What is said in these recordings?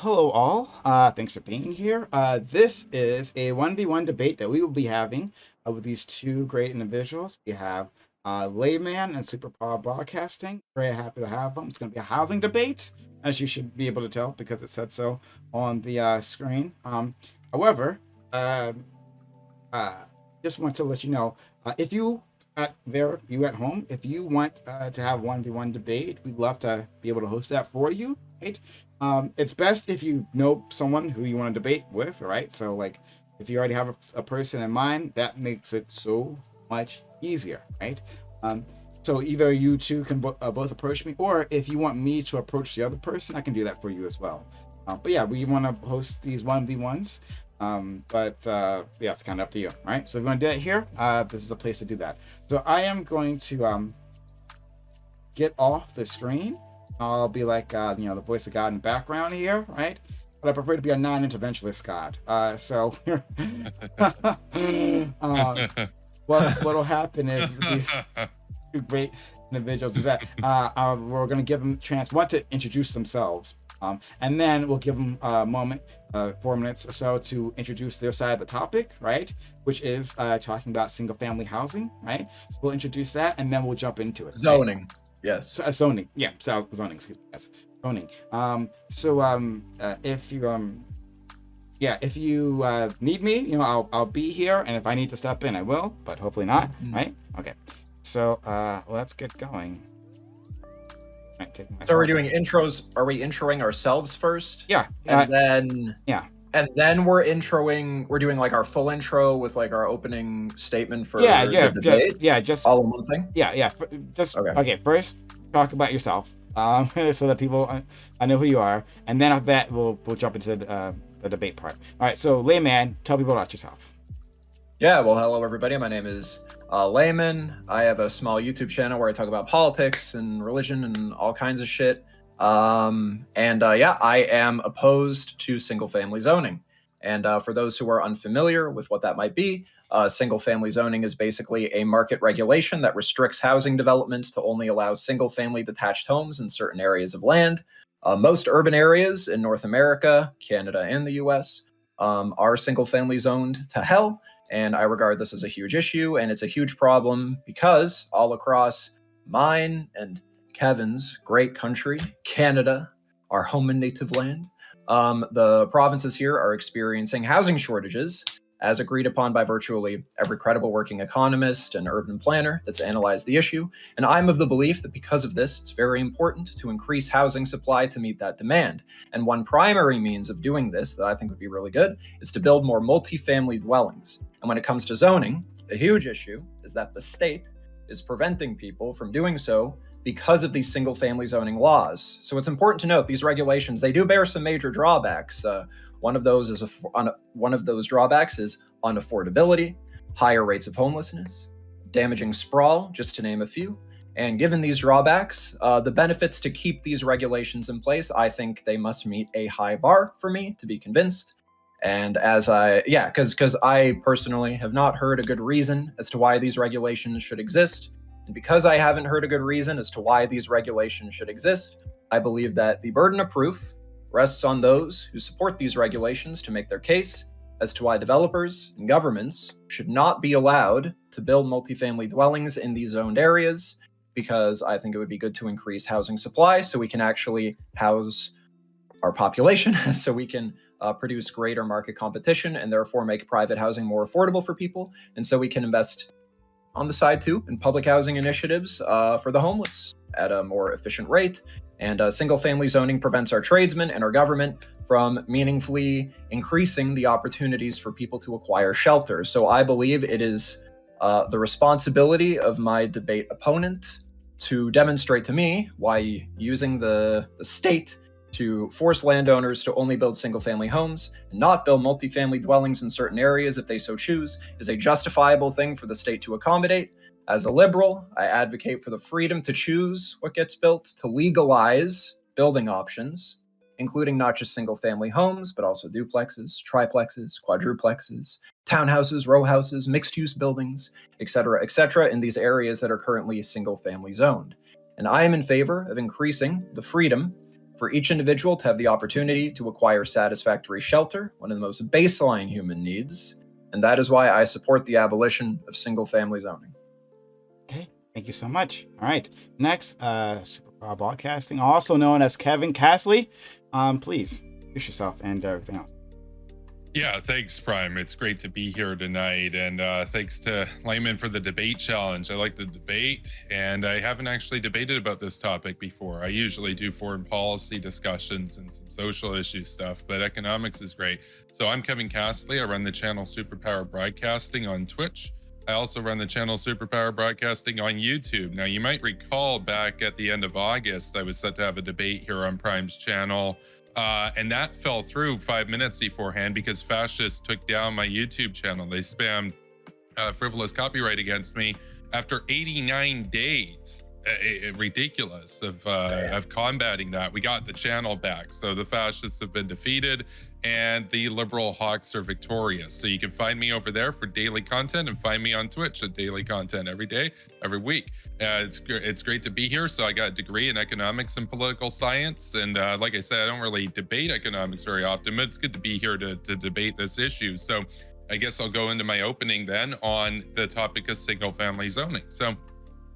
hello all. Thanks for being here. This is a 1v1 debate that we will be having with these two great individuals. We have Layman and Superpower Broadcasting. Very happy to have them. It's going to be a housing debate, as you should be able to tell because it said so on the screen. However, uh, just want to let you know, if you you at home, if you want to have 1v1 debate, we'd love to be able to host that for you, right? It's best if you know someone who you want to debate with, right? So like if you already have a person in mind, that makes it so much easier, right? So either you two can both approach me, or if you want me to approach the other person, I can do that for you as well. But yeah, we want to host these 1v1s. Yeah, it's kind of up to you, right? So if you want to do it here, this is a place to do that. So I am going to get off the screen. I'll be like, the voice of God in the background here, right? But I prefer to be a non-interventionist God. What'll happen is with these two great individuals is that we're going to give them a chance, one, to introduce themselves. And then we'll give them a moment, 4 minutes or so, to introduce their side of the topic, right? Which is talking about single-family housing, right? So we'll introduce that, and then we'll jump into it. Zoning, right? yes. Zoning, yeah. So zoning, excuse me. Yes, zoning. If you need me, I'll be here, and if I need to step in, I will, but hopefully not, right? Okay. So let's get going. So we're doing intros. Are we introing ourselves first? Yeah. And then we're introing. We're doing like our full intro with like our opening statement for the debate. Just all in one thing. Yeah. Okay. First, talk about yourself, so that people I know who you are, and then after that we'll jump into the debate part. All right. So, Layman, tell people about yourself. Yeah. Well, hello everybody. My name is Layman. I have a small YouTube channel where I talk about politics and religion and all kinds of shit. I am opposed to single-family zoning. And for those who are unfamiliar with what that might be, single-family zoning is basically a market regulation that restricts housing development to only allow single-family detached homes in certain areas of land. Most urban areas in North America, Canada, and the US are single-family zoned to hell. And I regard this as a huge issue, and it's a huge problem because all across mine and Kevin's great country, Canada, our home and native land, the provinces here are experiencing housing shortages, as agreed upon by virtually every credible working economist and urban planner that's analyzed the issue. And I'm of the belief that because of this, it's very important to increase housing supply to meet that demand. And one primary means of doing this that I think would be really good is to build more multifamily dwellings. And when it comes to zoning, a huge issue is that the state is preventing people from doing so because of these single-family zoning laws. So it's important to note these regulations, they do bear some major drawbacks. One of those drawbacks is unaffordability, higher rates of homelessness, damaging sprawl, just to name a few. And given these drawbacks, the benefits to keep these regulations in place, I think they must meet a high bar for me to be convinced. And because I personally have not heard a good reason as to why these regulations should exist. And because I haven't heard a good reason as to why these regulations should exist, I believe that the burden of proof rests on those who support these regulations to make their case as to why developers and governments should not be allowed to build multifamily dwellings in these zoned areas, because I think it would be good to increase housing supply so we can actually house our population, so we can produce greater market competition and therefore make private housing more affordable for people. And so we can invest on the side too in public housing initiatives for the homeless at a more efficient rate. And single-family zoning prevents our tradesmen and our government from meaningfully increasing the opportunities for people to acquire shelter. So I believe it is the responsibility of my debate opponent to demonstrate to me why using the state to force landowners to only build single-family homes and not build multifamily dwellings in certain areas if they so choose is a justifiable thing for the state to accommodate. As a liberal, I advocate for the freedom to choose what gets built, to legalize building options, including not just single-family homes, but also duplexes, triplexes, quadruplexes, townhouses, row houses, mixed-use buildings, etc., in these areas that are currently single-family zoned. And I am in favor of increasing the freedom for each individual to have the opportunity to acquire satisfactory shelter, one of the most baseline human needs, and that is why I support the abolition of single-family zoning. Okay, thank you so much. All right, next, Superpower Broadcasting, also known as Kevin Casley. Please introduce yourself and everything else. Yeah, thanks, Prime. It's great to be here tonight, and thanks to Layman for the debate challenge. I like the debate, and I haven't actually debated about this topic before. I usually do foreign policy discussions and some social issue stuff, but economics is great. So I'm Kevin Casley. I run the channel Superpower Broadcasting on Twitch. I also run the channel Superpower Broadcasting on YouTube. Now, you might recall back at the end of August, I was set to have a debate here on Prime's channel. And that fell through 5 minutes beforehand because fascists took down my YouTube channel. They spammed frivolous copyright against me after 89 days. Ridiculous of combating that. We got the channel back. So the fascists have been defeated and the liberal hawks are victorious. So you can find me over there for daily content and find me on Twitch at daily content every day, every week. It's great to be here. So I got a degree in economics and political science. And like I said, I don't really debate economics very often, but it's good to be here to debate this issue. So I guess I'll go into my opening then on the topic of single family zoning. So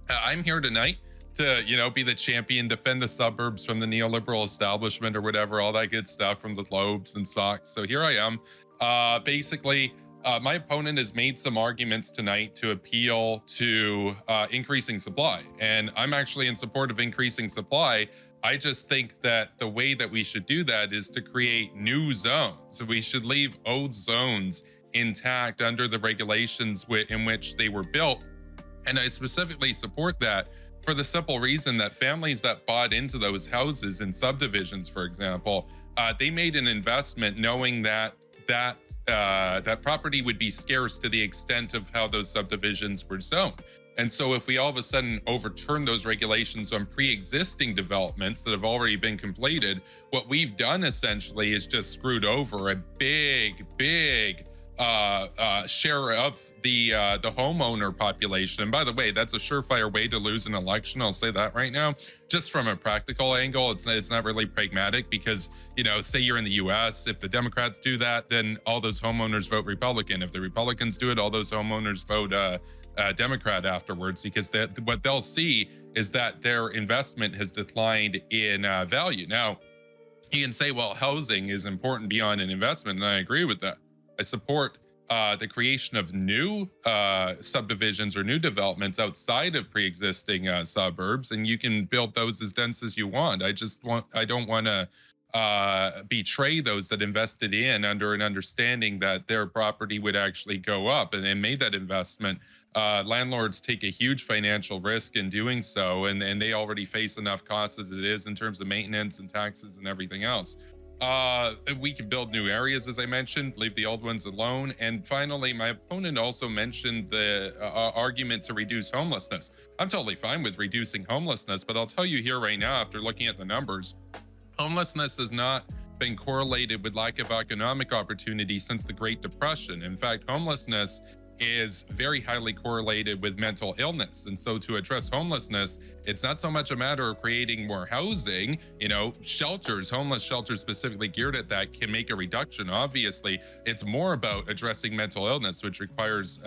I'm here tonight to, be the champion, defend the suburbs from the neoliberal establishment or whatever, all that good stuff from the Lobes and Socks. So here I am. Basically, my opponent has made some arguments tonight to appeal to increasing supply. And I'm actually in support of increasing supply. I just think that the way that we should do that is to create new zones. So we should leave old zones intact under the regulations in which they were built. And I specifically support that for the simple reason that families that bought into those houses in subdivisions, for example, they made an investment knowing that property would be scarce to the extent of how those subdivisions were zoned. And so if we all of a sudden overturn those regulations on pre-existing developments that have already been completed, what we've done essentially is just screwed over a big share of the homeowner population. And by the way, that's a surefire way to lose an election. I'll say that right now. Just from a practical angle, it's not really pragmatic because, say you're in the US, if the Democrats do that, then all those homeowners vote Republican. If the Republicans do it, all those homeowners vote Democrat afterwards, because what they'll see is that their investment has declined in value. Now, you can say, well, housing is important beyond an investment, and I agree with that. I support the creation of new subdivisions or new developments outside of pre-existing suburbs, and you can build those as dense as you want. I don't want to betray those that invested in under an understanding that their property would actually go up and made that investment. Landlords take a huge financial risk in doing so, and they already face enough costs as it is in terms of maintenance and taxes and everything else. We can build new areas, as I mentioned, leave the old ones alone. And finally, my opponent also mentioned the argument to reduce homelessness. I'm totally fine with reducing homelessness, but I'll tell you here right now, after looking at the numbers, homelessness has not been correlated with lack of economic opportunity since the Great Depression. In fact, homelessness is very highly correlated with mental illness. And so to address homelessness, it's not so much a matter of creating more housing, shelters, homeless shelters specifically geared at that can make a reduction. Obviously, it's more about addressing mental illness, which requires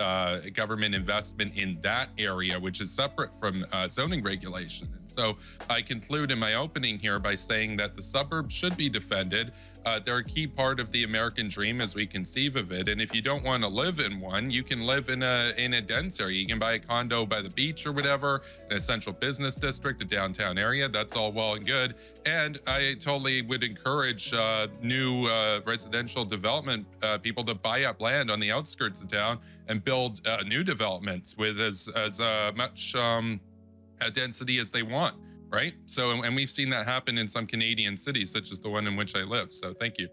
government investment in that area, which is separate from zoning regulation. And so I conclude in my opening here by saying that the suburbs should be defended. They're a key part of the American dream as we conceive of it. And if you don't want to live in one, you can live in a dense area. You can buy a condo by the beach or whatever, in a central business district, a downtown area. That's all well and good. And I totally would encourage new residential development people to buy up land on the outskirts of town and build new developments with as much density as they want. Right. So, and we've seen that happen in some Canadian cities, such as the one in which I live. So thank you.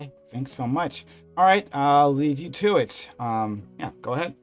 Okay, thanks so much. All right, I'll leave you to it. Yeah, go ahead.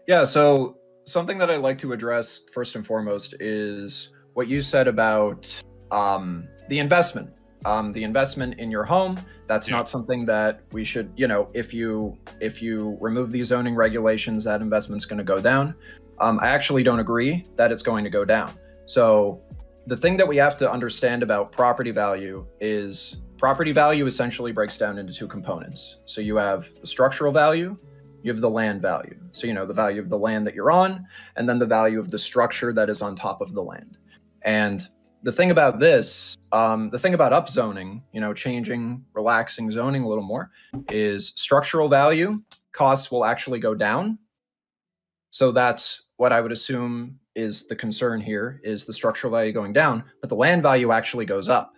Yeah, so something that I'd like to address first and foremost is what you said about the investment. The investment in your home. That's not something that we should, if you remove these zoning regulations, that investment's going to go down. I actually don't agree that it's going to go down. So the thing that we have to understand about property value is property value essentially breaks down into two components. So you have the structural value, you have the land value. So, the value of the land that you're on, and then the value of the structure that is on top of the land. And the thing about this, the thing about upzoning, changing, relaxing zoning a little more, is structural value costs will actually go down. So that's what I would assume is the concern here, is the structural value going down, but the land value actually goes up.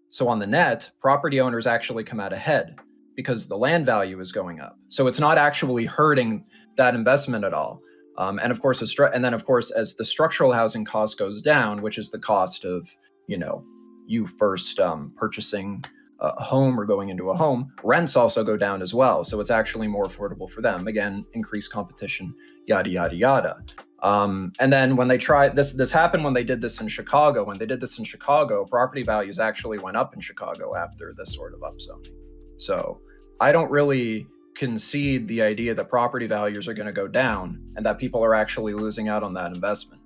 So on the net, property owners actually come out ahead because the land value is going up. So it's not actually hurting that investment at all. And of course, then of course, as the structural housing cost goes down, which is the cost of, you first purchasing a home or going into a home, rents also go down as well. So it's actually more affordable for them. Again, increased competition, yada, yada, yada. And then when they tried this happened when they did this in Chicago. When they did this in Chicago, property values actually went up in Chicago after this sort of upzoning. So I don't really concede the idea that property values are going to go down and that people are actually losing out on that investment.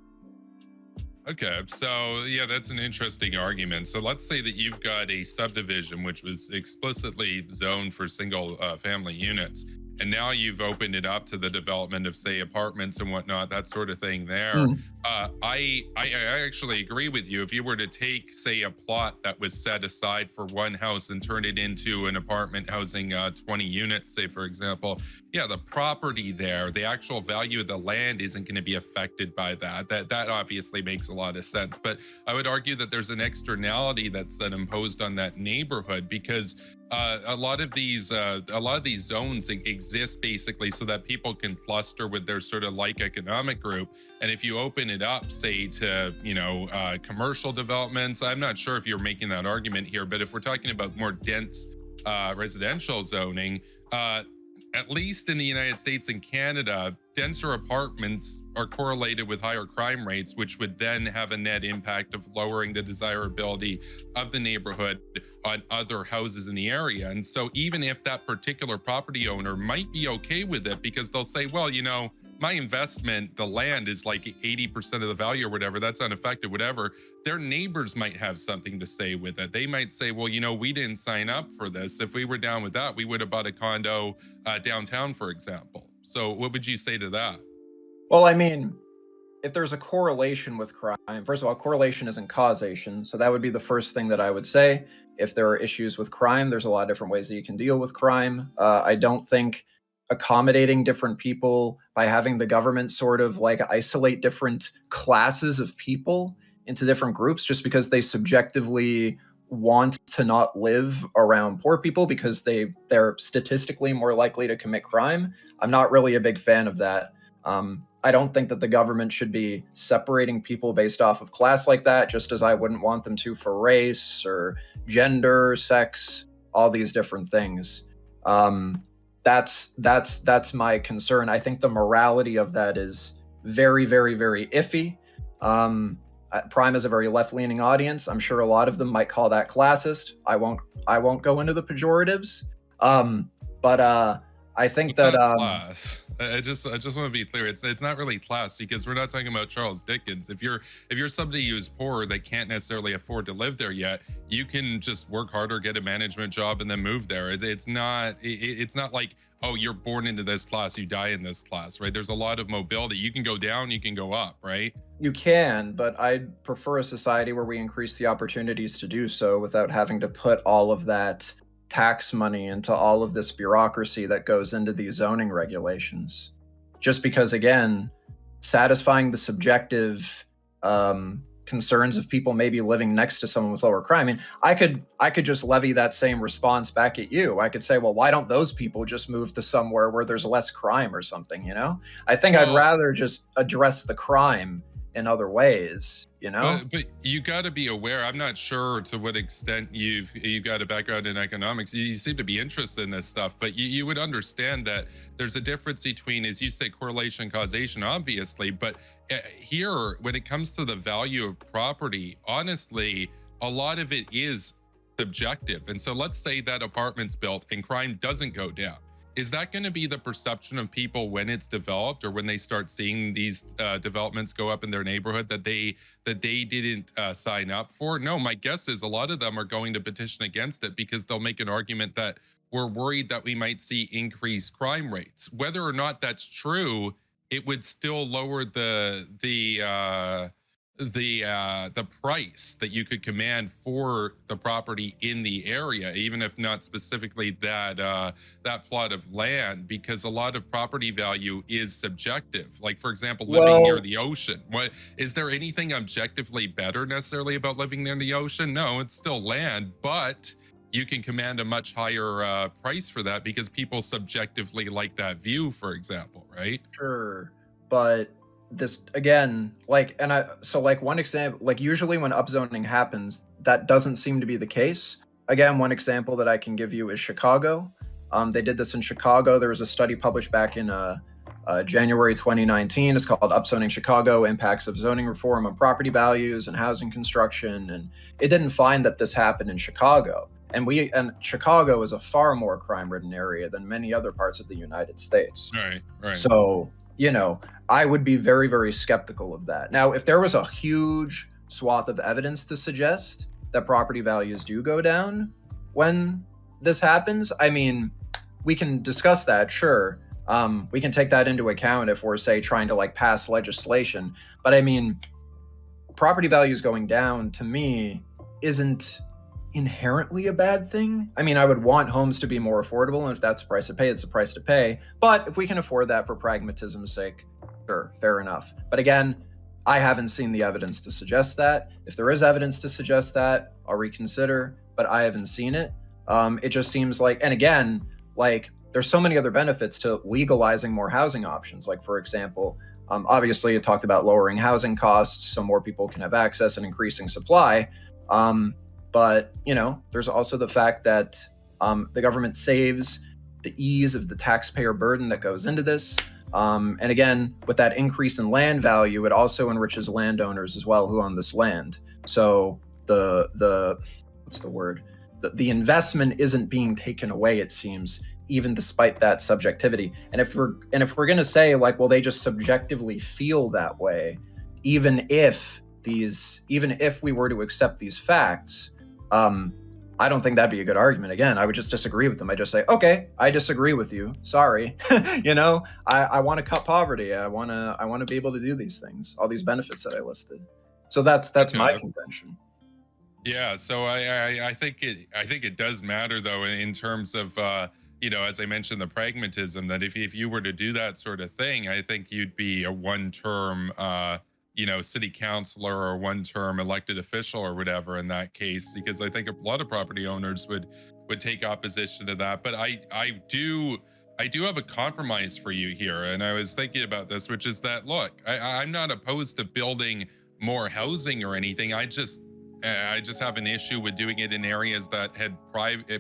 Okay, so yeah, that's an interesting argument. So let's say that you've got a subdivision which was explicitly zoned for single family units, and now you've opened it up to the development of, say, apartments and whatnot, that sort of thing there. I actually agree with you. If you were to take, say, a plot that was set aside for one house and turn it into an apartment housing 20 units, say, for example, yeah, the property there, the actual value of the land isn't going to be affected by that. That obviously makes a lot of sense. But I would argue that there's an externality that's then imposed on that neighborhood, because a lot of these zones exist basically so that people can cluster with their sort of like economic group. And if you open it up, say, to commercial developments, I'm not sure if you're making that argument here, but if we're talking about more dense residential zoning, at least in the United States and Canada, denser apartments are correlated with higher crime rates, which would then have a net impact of lowering the desirability of the neighborhood on other houses in the area. And so even if that particular property owner might be okay with it because they'll say, well, my investment, the land is like 80% of the value or whatever, that's unaffected, whatever, their neighbors might have something to say with it. They might say, well, we didn't sign up for this. If we were down with that, we would have bought a condo downtown, for example. So what would you say to that? Well, I mean, if there's a correlation with crime, first of all, correlation isn't causation. So that would be the first thing that I would say. If there are issues with crime, there's a lot of different ways that you can deal with crime. I don't think accommodating different people by having the government sort of like isolate different classes of people into different groups just because they subjectively want to not live around poor people because they're statistically more likely to commit crime. I'm not really a big fan of that. I don't think that the government should be separating people based off of class like that, just as I wouldn't want them to for race or gender, sex, all these different things. That's my concern. I think the morality of that is very, very, very iffy. Prime is a very left-leaning audience. I'm sure a lot of them might call that classist. I won't go into the pejoratives. But I think it's that not class. I just want to be clear. It's not really class because we're not talking about Charles Dickens. If you're somebody who's poor that can't necessarily afford to live there yet, you can just work harder, get a management job, and then move there. It's not like, oh, you're born into this class, you die in this class, right? There's a lot of mobility. You can go down, you can go up, right? You can, but I'd prefer a society where we increase the opportunities to do so without having to put all of that tax money into all of this bureaucracy that goes into these zoning regulations. Just because, again, satisfying the subjective concerns of people maybe living next to someone with lower crime. I mean, I could just levy that same response back at you. I could say, well, why don't those people just move to somewhere where there's less crime or something, I think I'd rather just address the crime in other ways, But you got to be aware. I'm not sure to what extent you've got a background in economics. You seem to be interested in this stuff, but you would understand that there's a difference between, as you say, correlation and causation, obviously. But here, when it comes to the value of property, honestly, a lot of it is subjective. And so let's say that apartment's built and crime doesn't go down. is that going to be the perception of people when it's developed, or when they start seeing these developments go up in their neighborhood that they didn't sign up for? No, my guess is a lot of them are going to petition against it because they'll make an argument that we're worried that we might see increased crime rates. Whether or not that's true, it would still lower the price that you could command for the property in the area, even if not specifically that plot of land, because a lot of property value is subjective. Like, for example, living near the ocean. What is there anything objectively better necessarily about living near the ocean? No, it's still land, but you can command a much higher price for that because people subjectively like that view, for example, right? Sure, but this again, like, like one example, like usually when upzoning happens, that doesn't seem to be the case. Again, one example that I can give you is Chicago. They did this in Chicago. There was a study published back in January 2019. It's called Upzoning Chicago: Impacts of Zoning Reform on Property Values and Housing Construction. And it didn't find that this happened in Chicago. And Chicago is a far more crime-ridden area than many other parts of the United States. Right. So, I would be very, very skeptical of that. Now, if there was a huge swath of evidence to suggest that property values do go down when this happens, I mean, we can discuss that, sure. We can take that into account if we're, say, trying to like pass legislation. But I mean, property values going down to me isn't inherently a bad thing. I mean, I would want homes to be more affordable, and if that's the price to pay, it's the price to pay. But if we can afford that for pragmatism's sake, sure, fair enough. But again, I haven't seen the evidence to suggest that. If there is evidence to suggest that, I'll reconsider, but I haven't seen it. It just seems like, and again, like, there's so many other benefits to legalizing more housing options. Like, for example, obviously it talked about lowering housing costs so more people can have access and increasing supply. But, there's also the fact that the government saves the ease of the taxpayer burden that goes into this. And again, with that increase in land value, it also enriches landowners as well who own this land. So the investment isn't being taken away, it seems, even despite that subjectivity. And if we're going to say, like, well, they just subjectively feel that way, even if we were to accept these facts, I don't think that'd be a good argument. Again, I would just disagree with them. I just say, okay, I disagree with you. Sorry. I want to cut poverty. I want to be able to do these things, all these benefits that I listed. So that's my contention. Yeah. So I think it does matter though, in terms of, as I mentioned, the pragmatism, that if you were to do that sort of thing, I think you'd be a one-term, city councilor or one-term elected official or whatever in that case, because I think a lot of property owners would take opposition to that. But I do have a compromise for you here, and I was thinking about this, which is that, look, I'm not opposed to building more housing or anything. I just have an issue with doing it in areas that had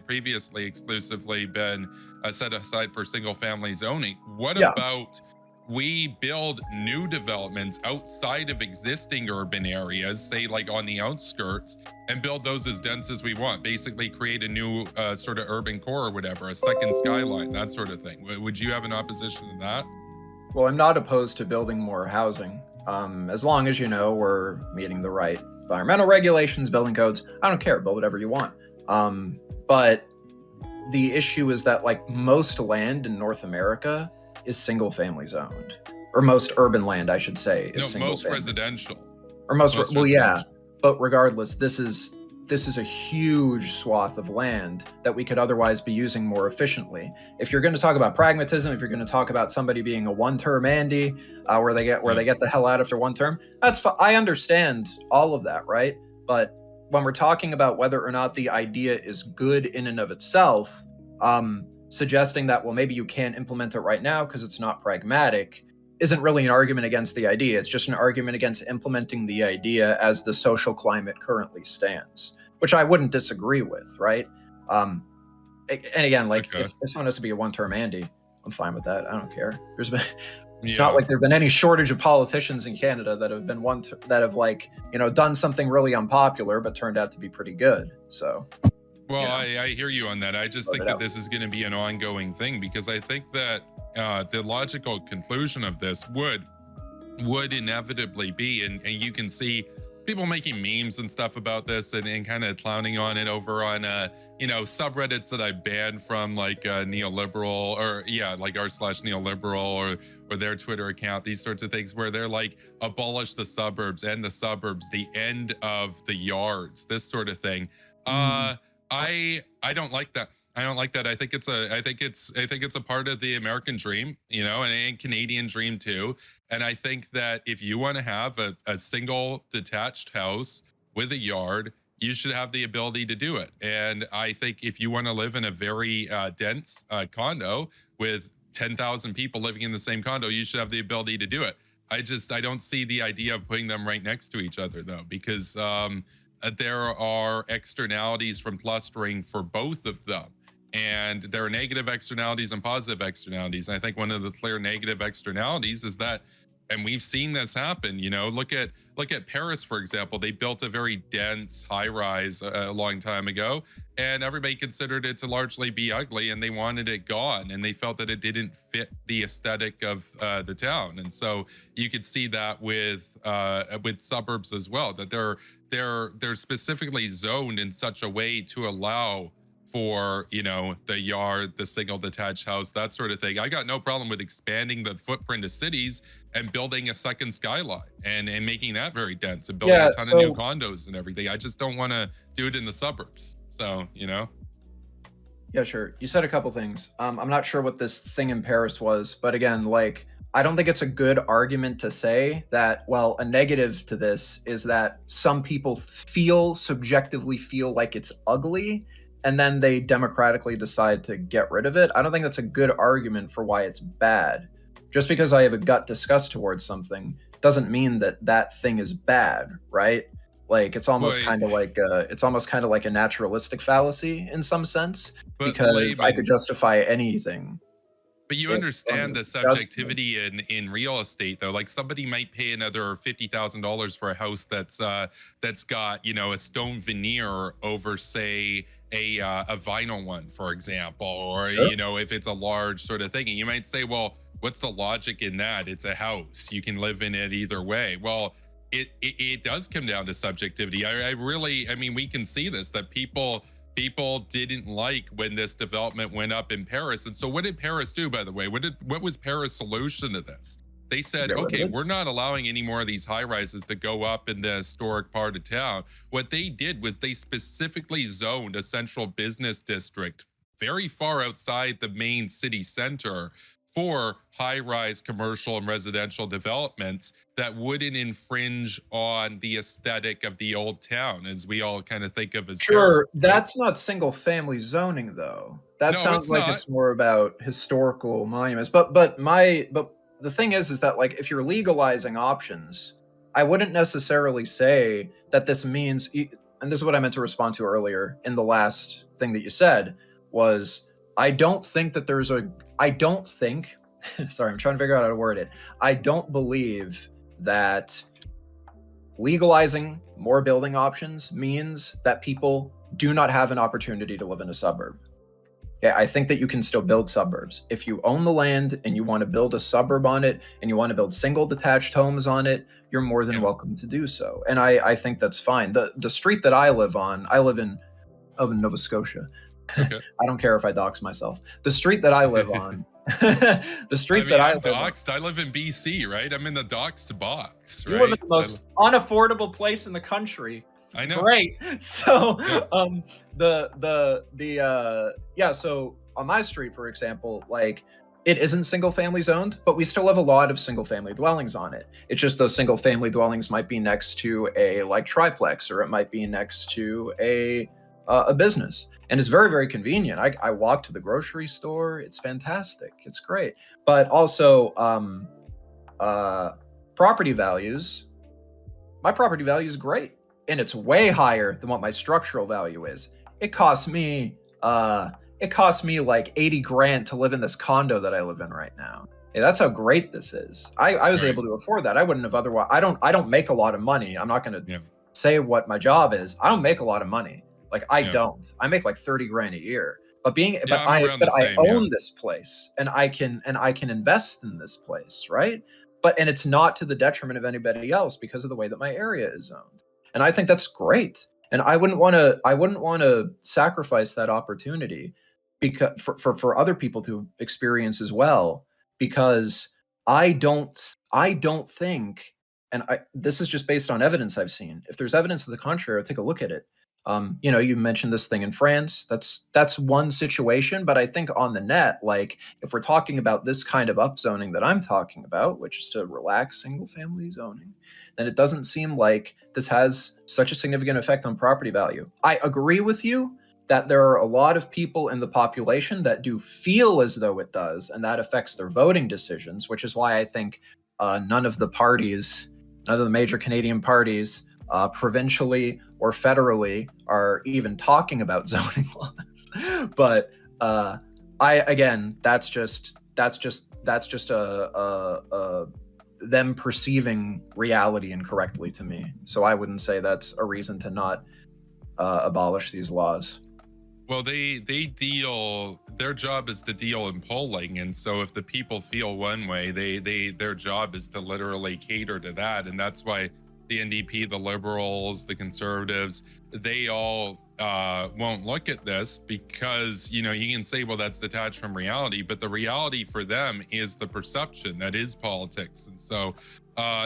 previously exclusively been set aside for single-family zoning. What about we build new developments outside of existing urban areas, say like on the outskirts, and build those as dense as we want? Basically create a new sort of urban core or whatever, a second skyline, that sort of thing. Would you have an opposition to that? Well, I'm not opposed to building more housing, as long as, we're meeting the right environmental regulations, building codes. I don't care, build whatever you want. But the issue is that, like, most land in North America is single family zoned, or most urban land, I should say, is single most family. Residential. Or most well, yeah. But regardless, this is a huge swath of land that we could otherwise be using more efficiently. If you're going to talk about pragmatism, if you're going to talk about somebody being a one-term Andy, where they get the hell out after one term, that's I understand all of that, right? But when we're talking about whether or not the idea is good in and of itself, suggesting that, well, maybe you can't implement it right now because it's not pragmatic, isn't really an argument against the idea. It's just an argument against implementing the idea as the social climate currently stands, which I wouldn't disagree with, right? And again, like, if someone has to be a one-term Andy, I'm fine with that. I don't care. It's not like there've been any shortage of politicians in Canada that have been done something really unpopular but turned out to be pretty good. So Well, you know, I hear you on that. I just vote think it that out. this is going to be an ongoing thing, because I think that the logical conclusion of this would inevitably be, and you can see people making memes and stuff about this, and kind of clowning on it over on subreddits that I banned from, like neoliberal, or like r/neoliberal, or their Twitter account, these sorts of things, where they're like, abolish the suburbs, end the suburbs, the end of the yards, this sort of thing. I don't like that. I don't like that. I think it's a part of the American dream, and Canadian dream too. And I think that if you want to have a single detached house with a yard, you should have the ability to do it. And I think if you want to live in a very dense condo with 10,000 people living in the same condo, you should have the ability to do it. I don't see the idea of putting them right next to each other, though, because there are externalities from clustering for both of them. And there are negative externalities and positive externalities. And I think one of the clear negative externalities is that, and we've seen this happen, look at Paris, for example. They built a very dense high rise a long time ago, and everybody considered it to largely be ugly, and they wanted it gone, and they felt that it didn't fit the aesthetic of the town. And so you could see that with suburbs as well, that they're specifically zoned in such a way to allow for the yard, the single detached house, that sort of thing. I got no problem with expanding the footprint of cities and building a second skyline and making that very dense, and building a ton of new condos and everything. I just don't want to do it in the suburbs. So Yeah, sure. You said a couple things. I'm not sure what this thing in Paris was, but again, like, I don't think it's a good argument to say that, well, a negative to this is that some people subjectively feel like it's ugly, and then they democratically decide to get rid of it. I don't think that's a good argument for why it's bad. Just because I have a gut disgust towards something doesn't mean that that thing is bad, right? Like, it's almost kind of like a naturalistic fallacy in some sense, because I could justify anything. But you understand the subjectivity in real estate, though. Like, somebody might pay another $50,000 for a house that's got a stone veneer over, say, a vinyl one, for example, or Sure. if it's a large sort of thing, and you might say, well, what's the logic in that? It's a house, you can live in it either way. Well, it does come down to subjectivity. I mean, we can see this, that people didn't like when this development went up in Paris. And so what did Paris do, by the way? What was Paris' solution to this? They said, okay, we're not allowing any more of these high rises to go up in the historic part of town. What they did was they specifically zoned a central business district very far outside the main city center for high-rise commercial and residential developments that wouldn't infringe on the aesthetic of the old town, as we all kind of think of as Sure. That's not single-family zoning, though. That sounds like it's more about historical monuments. But the thing is that, like, if you're legalizing options, I wouldn't necessarily say that this means, and this is what I meant to respond to earlier in the last thing that you said, was I don't think, sorry, I'm trying to figure out how to word it. I don't believe that legalizing more building options means that people do not have an opportunity to live in a suburb. Yeah, I think that you can still build suburbs. If you own the land and you want to build a suburb on it, and you want to build single detached homes on it, you're more than welcome to do so. And I think that's fine. The street that I live on, I live in Nova Scotia. Okay. I don't care if I dox myself. The street that I live on, I live in BC, right? I'm in the doxed box, right? You live in the most unaffordable place in the country. I know. Great. So, so on my street, for example, like, it isn't single family zoned, but we still have a lot of single family dwellings on it. It's just those single family dwellings might be next to a triplex, or it might be next to a business. And it's very, very convenient. I walk to the grocery store. It's fantastic. It's great. But also, property values. My property value is great, and it's way higher than what my structural value is. It costs me like 80 grand to live in this condo that I live in right now. Yeah, that's how great this is. I was able to afford that. I wouldn't have otherwise. I don't make a lot of money. I'm not going to say what my job is. I don't make a lot of money. Like I Yeah. don't. I make like 30 grand a year. But Yeah, I'm around the I same, yeah. own this place and I can invest in this place, right? And it's not to the detriment of anybody else because of the way that my area is owned. And I think that's great. And I wouldn't want to sacrifice that opportunity because for other people to experience as well, because I don't think, and this is just based on evidence I've seen. If there's evidence to the contrary, I'll take a look at it. You mentioned this thing in France. That's one situation, but I think on the net, like if we're talking about this kind of upzoning that I'm talking about, which is to relax single family zoning, then it doesn't seem like this has such a significant effect on property value. I agree with you that there are a lot of people in the population that do feel as though it does, and that affects their voting decisions, which is why I think none of the major Canadian parties, provincially or federally, are even talking about zoning laws. But that's just a them perceiving reality incorrectly to me. So I wouldn't say that's a reason to not abolish these laws. Well, they deal. Their job is to deal in polling, and so if the people feel one way, their job is to literally cater to that, and that's why the NDP, the Liberals, the Conservatives, they all won't look at this because you can say, well, that's detached from reality, but the reality for them is the perception that is politics, and so.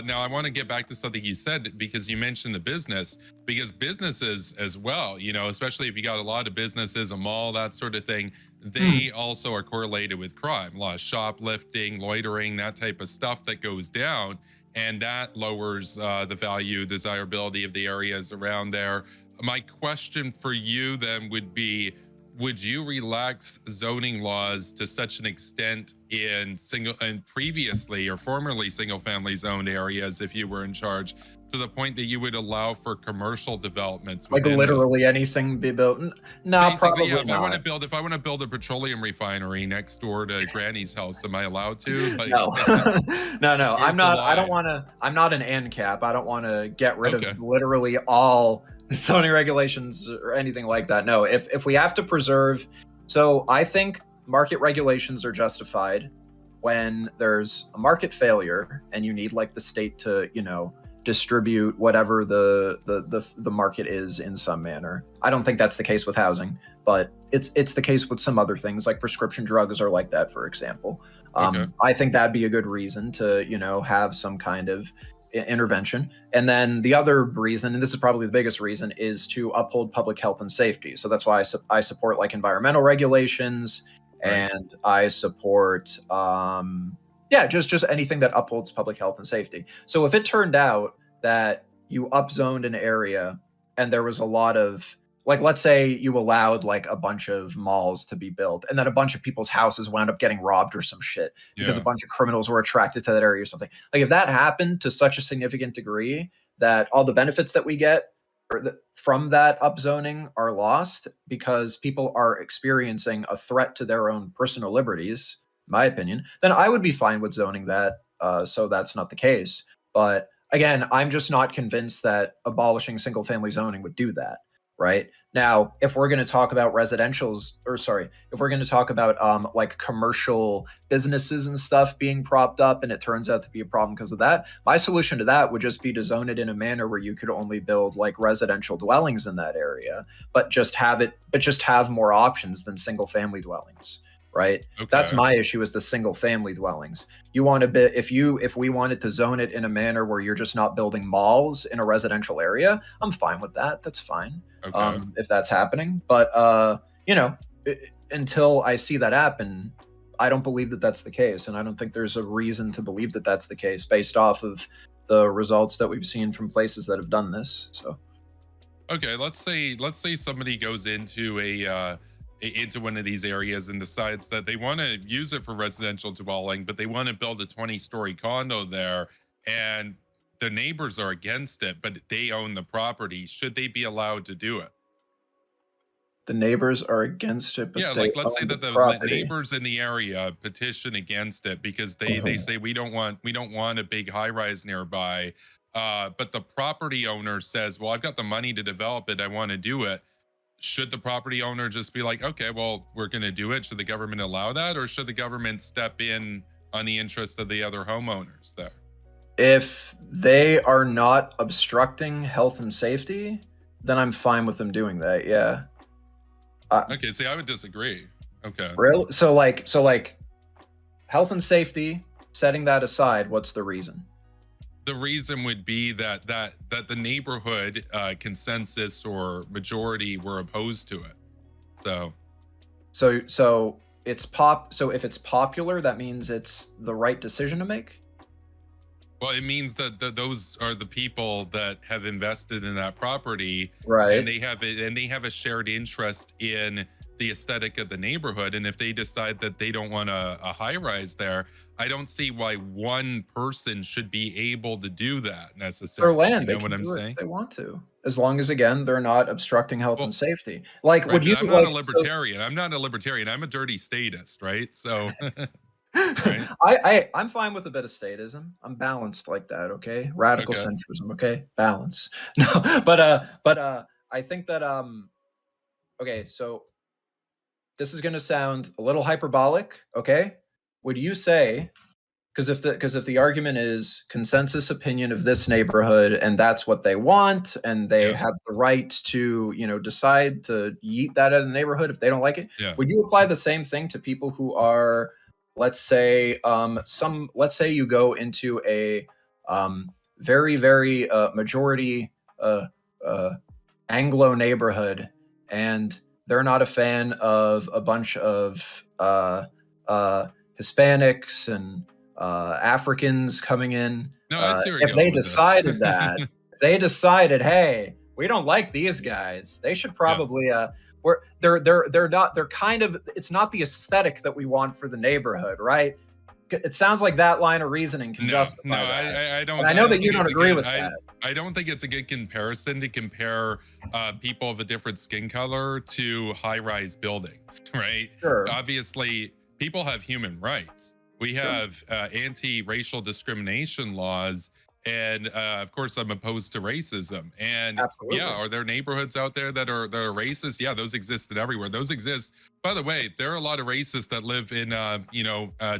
Now I want to get back to something you said because you mentioned the business, because businesses as well, especially if you got a lot of businesses, a mall, that sort of thing, they also are correlated with crime, a lot of shoplifting, loitering, that type of stuff that goes down, and that lowers the value, desirability of the areas around there. My question for you then would be, would you relax zoning laws to such an extent in previously or formerly single family zoned areas if you were in charge, to the point that you would allow for commercial developments like within literally anything be built? No, basically, probably yeah, if not. I want to build a petroleum refinery next door to Granny's house, am I allowed to? Like, No. No. where's the I'm not an ANCAP. I don't want to get rid Okay. of literally all zoning regulations or anything like that. No, if we have to preserve, so I think market regulations are justified when there's a market failure and you need like the state to, distribute whatever the market is in some manner. I don't think that's the case with housing, but it's the case with some other things like prescription drugs are like that, for example. Okay. I think that'd be a good reason to, have some kind of intervention. And then the other reason, and this is probably the biggest reason, is to uphold public health and safety. So that's why I support like environmental regulations, Right. and I support just anything that upholds public health and safety. So if it turned out that you upzoned an area and there was a lot of, like, let's say you allowed like a bunch of malls to be built and then a bunch of people's houses wound up getting robbed or some shit because a bunch of criminals were attracted to that area or something. Like if that happened to such a significant degree that all the benefits that we get from that upzoning are lost because people are experiencing a threat to their own personal liberties, in my opinion, then I would be fine with zoning that. So that's not the case. But again, I'm just not convinced that abolishing single family zoning would do that. Right now, if we're going to talk about if we're going to talk about like commercial businesses and stuff being propped up and it turns out to be a problem because of that, my solution to that would just be to zone it in a manner where you could only build like residential dwellings in that area, but just have more options than single family dwellings. Right. Okay. That's my issue, is the single family dwellings. You want to be, if we wanted to zone it in a manner where you're just not building malls in a residential area, I'm fine with that. That's fine. Okay. If that's happening. But until I see that happen, I don't believe that that's the case, and I don't think there's a reason to believe that that's the case based off of the results that we've seen from places that have done this. So Okay, let's say somebody goes into into one of these areas and decides that they want to use it for residential dwelling, but they want to build a 20-story condo there, and the neighbors are against it, but they own the property. Should they be allowed to do it? the neighbors are against it, but Yeah, they like let's say own that the property. neighbors in the area petition against it because they say we don't want a big high rise nearby, but the property owner says, well, I've got the money to develop it, I want to do it. should the property owner just be like, okay, well, we're going to do it? Should the government allow that? Or should the government step in on the interest of the other homeowners there? If they are not obstructing health and safety, then I'm fine with them doing that. Yeah. Okay, see, I would disagree. Okay. Really? So like health and safety, setting that aside, what's the reason? The reason would be that the neighborhood consensus or majority were opposed to it. So it's so if it's popular, that means it's the right decision to make? Well, it means that those are the people that have invested in that property, right? And they have a shared interest in the aesthetic of the neighborhood. And if they decide that they don't want a high rise there, I don't see why one person should be able to do that necessarily. Their land, you know they what can I'm do it saying? if they want to, as long as again they're not obstructing health and safety. Like, right, would you? I'm not a libertarian. I'm not a libertarian. I'm a dirty statist, right? So. Right. I'm fine with a bit of statism. I'm balanced like that, okay? Radical centrism, okay? Balance. No, but I think that okay, so this is gonna sound a little hyperbolic, okay? Would you say, because if the argument is consensus opinion of this neighborhood and that's what they want and they have the right to, you know, decide to yeet that out of the neighborhood if they don't like it, would you apply the same thing to people who are, let's say you go into a very majority Anglo neighborhood and they're not a fan of a bunch of Hispanics and Africans coming in? No, I see where if you're they going with decided this. that, if they decided, hey, we don't like these guys, they should probably they're kind of, it's not the aesthetic that we want for the neighborhood, right? It sounds like that line of reasoning can justify that. I don't. And I know that you don't agree with that. I don't think it's a good comparison to compare people of a different skin color to high-rise buildings, right? Sure. Obviously, people have human rights. We have anti-racial discrimination laws, and of course, I'm opposed to racism. And absolutely, are there neighborhoods out there that are racist? Yeah, those exist everywhere. Those exist. By the way, there are a lot of racists that live in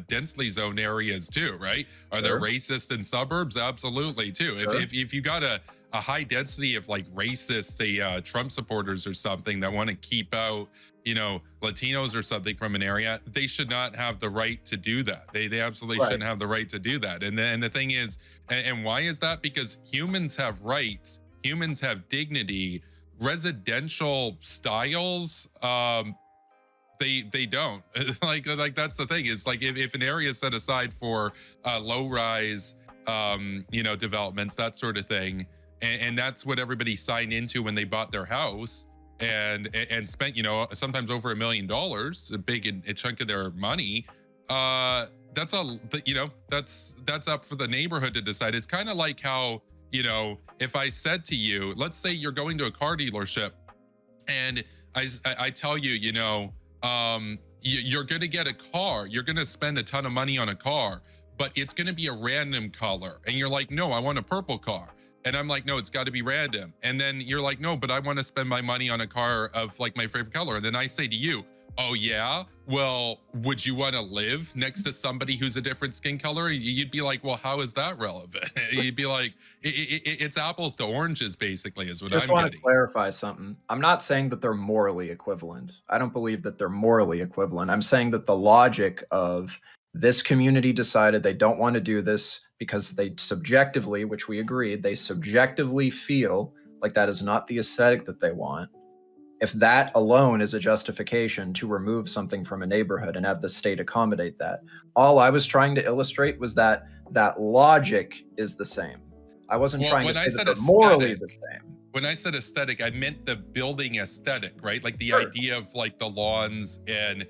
densely zoned areas too, right? Are there racists in suburbs? Absolutely too. If you got a high density of like racist, say Trump supporters or something that want to keep out, Latinos or something from an area, they should not have the right to do that. They absolutely shouldn't have the right to do that. And then the thing is, and why is that? Because humans have rights, humans have dignity. Residential styles, they don't. like that's the thing, is like if an area is set aside for low rise developments, that sort of thing, and that's what everybody signed into when they bought their house and spent sometimes over $1 million, a big a chunk of their money. That's that's up for the neighborhood to decide. It's kind of like how, if I said to you, let's say you're going to a car dealership and I tell you, you're going to get a car, you're going to spend a ton of money on a car, but it's going to be a random color. And you're like, no, I want a purple car. And I'm like, no, it's got to be random. And then you're like, no, but I want to spend my money on a car of like my favorite color. And then I say to you, oh yeah, well, would you want to live next to somebody who's a different skin color? You'd be like, well, how is that relevant? You'd be like, it's apples to oranges, basically, is what I'm getting. Just want to clarify something. I'm not saying that they're morally equivalent. I don't believe that they're morally equivalent. I'm saying that the logic of this community decided they don't want to do this because they subjectively, which we agreed, they subjectively feel like that is not the aesthetic that they want. If that alone is a justification to remove something from a neighborhood and have the state accommodate that, all I was trying to illustrate was that that logic is the same. I wasn't trying to say that they're morally the same. When I said aesthetic, I meant the building aesthetic, right? Like the idea of like the lawns and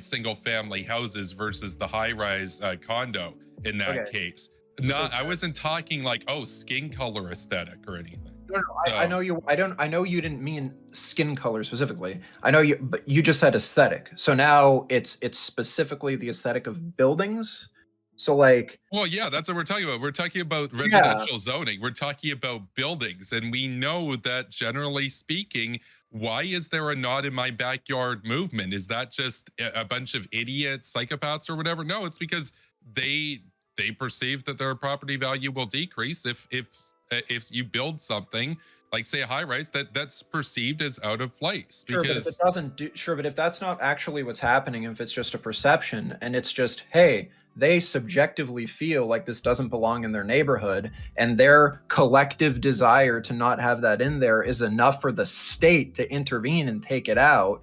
single family houses versus the high rise condo in that case. I wasn't talking like, skin color aesthetic or anything. No, I know you. I know you didn't mean skin color specifically. I know you, but you just said aesthetic. So now it's specifically the aesthetic of buildings. So like, well, yeah, that's what we're talking about. We're talking about residential zoning. We're talking about buildings, and we know that generally speaking, why is there a not in my backyard movement? Is that just a bunch of idiots, psychopaths, or whatever? No, it's because they perceive that their property value will decrease if you build something like, say, a high rise that's perceived as out of place. Sure, but if it Because doesn't do, sure, but if that's not actually what's happening, if it's just a perception and it's just, hey, they subjectively feel like this doesn't belong in their neighborhood, and their collective desire to not have that in there is enough for the state to intervene and take it out.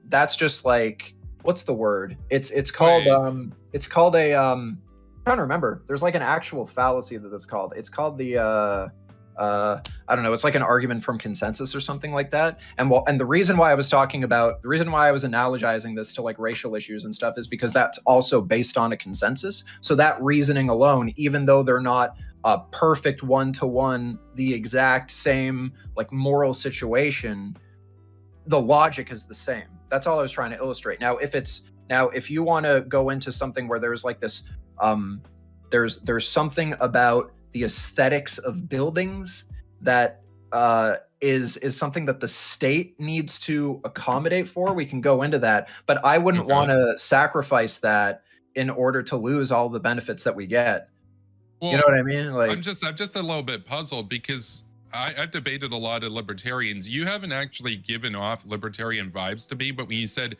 That's just like, what's the word? It's called Right. it's called a I'm trying to remember. There's like an actual fallacy that it's called. It's called the I don't know, it's like an argument from consensus or something like that. And the reason why I was analogizing this to like racial issues and stuff is because that's also based on a consensus. So that reasoning alone, even though they're not a perfect one-to-one, the exact same like moral situation, the logic is the same. That's all I was trying to illustrate. Now, if you want to go into something where there's like this, there's something about the aesthetics of buildings that is something that the state needs to accommodate for, we can go into that. But I wouldn't Okay. want to sacrifice that in order to lose all the benefits that we get. You know Well, what I mean? Like, I'm just a little bit puzzled because I've debated a lot of libertarians. You haven't actually given off libertarian vibes to me, but when you said,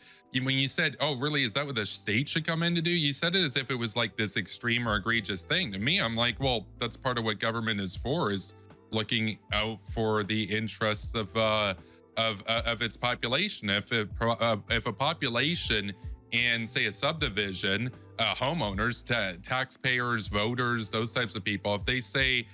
"Oh, really? Is that what the state should come in to do?" You said it as if it was like this extreme or egregious thing. To me, I'm like, well, that's part of what government is for, is looking out for the interests of its population. If a population in, say, a subdivision, homeowners, taxpayers, voters, those types of people, if they say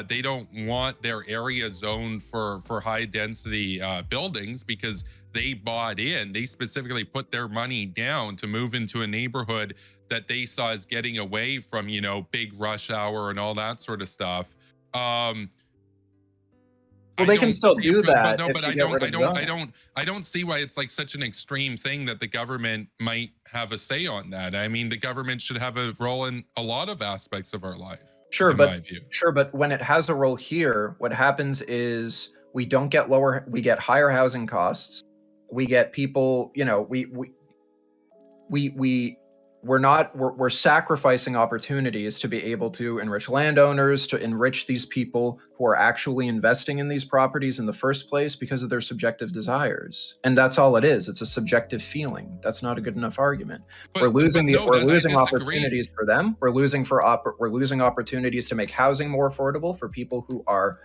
they don't want their area zoned for high density buildings because they bought in, they specifically put their money down to move into a neighborhood that they saw as getting away from, big rush hour and all that sort of stuff. well, I they can don't still see a do but that no, if but you I get don't, rid I of don't, I zoning. don't, I don't see why it's like such an extreme thing that the government might have a say on that. I mean, the government should have a role in a lot of aspects of our life, Sure, in my view. but when it has a role here, what happens is we don't get lower, we get higher housing costs. We get people, we we're sacrificing opportunities to be able to enrich landowners, to enrich these people who are actually investing in these properties in the first place because of their subjective desires. And that's all it is. It's a subjective feeling. That's not a good enough argument. But no, We're that I losing disagree. opportunities for them. We're losing opportunities to make housing more affordable for people who are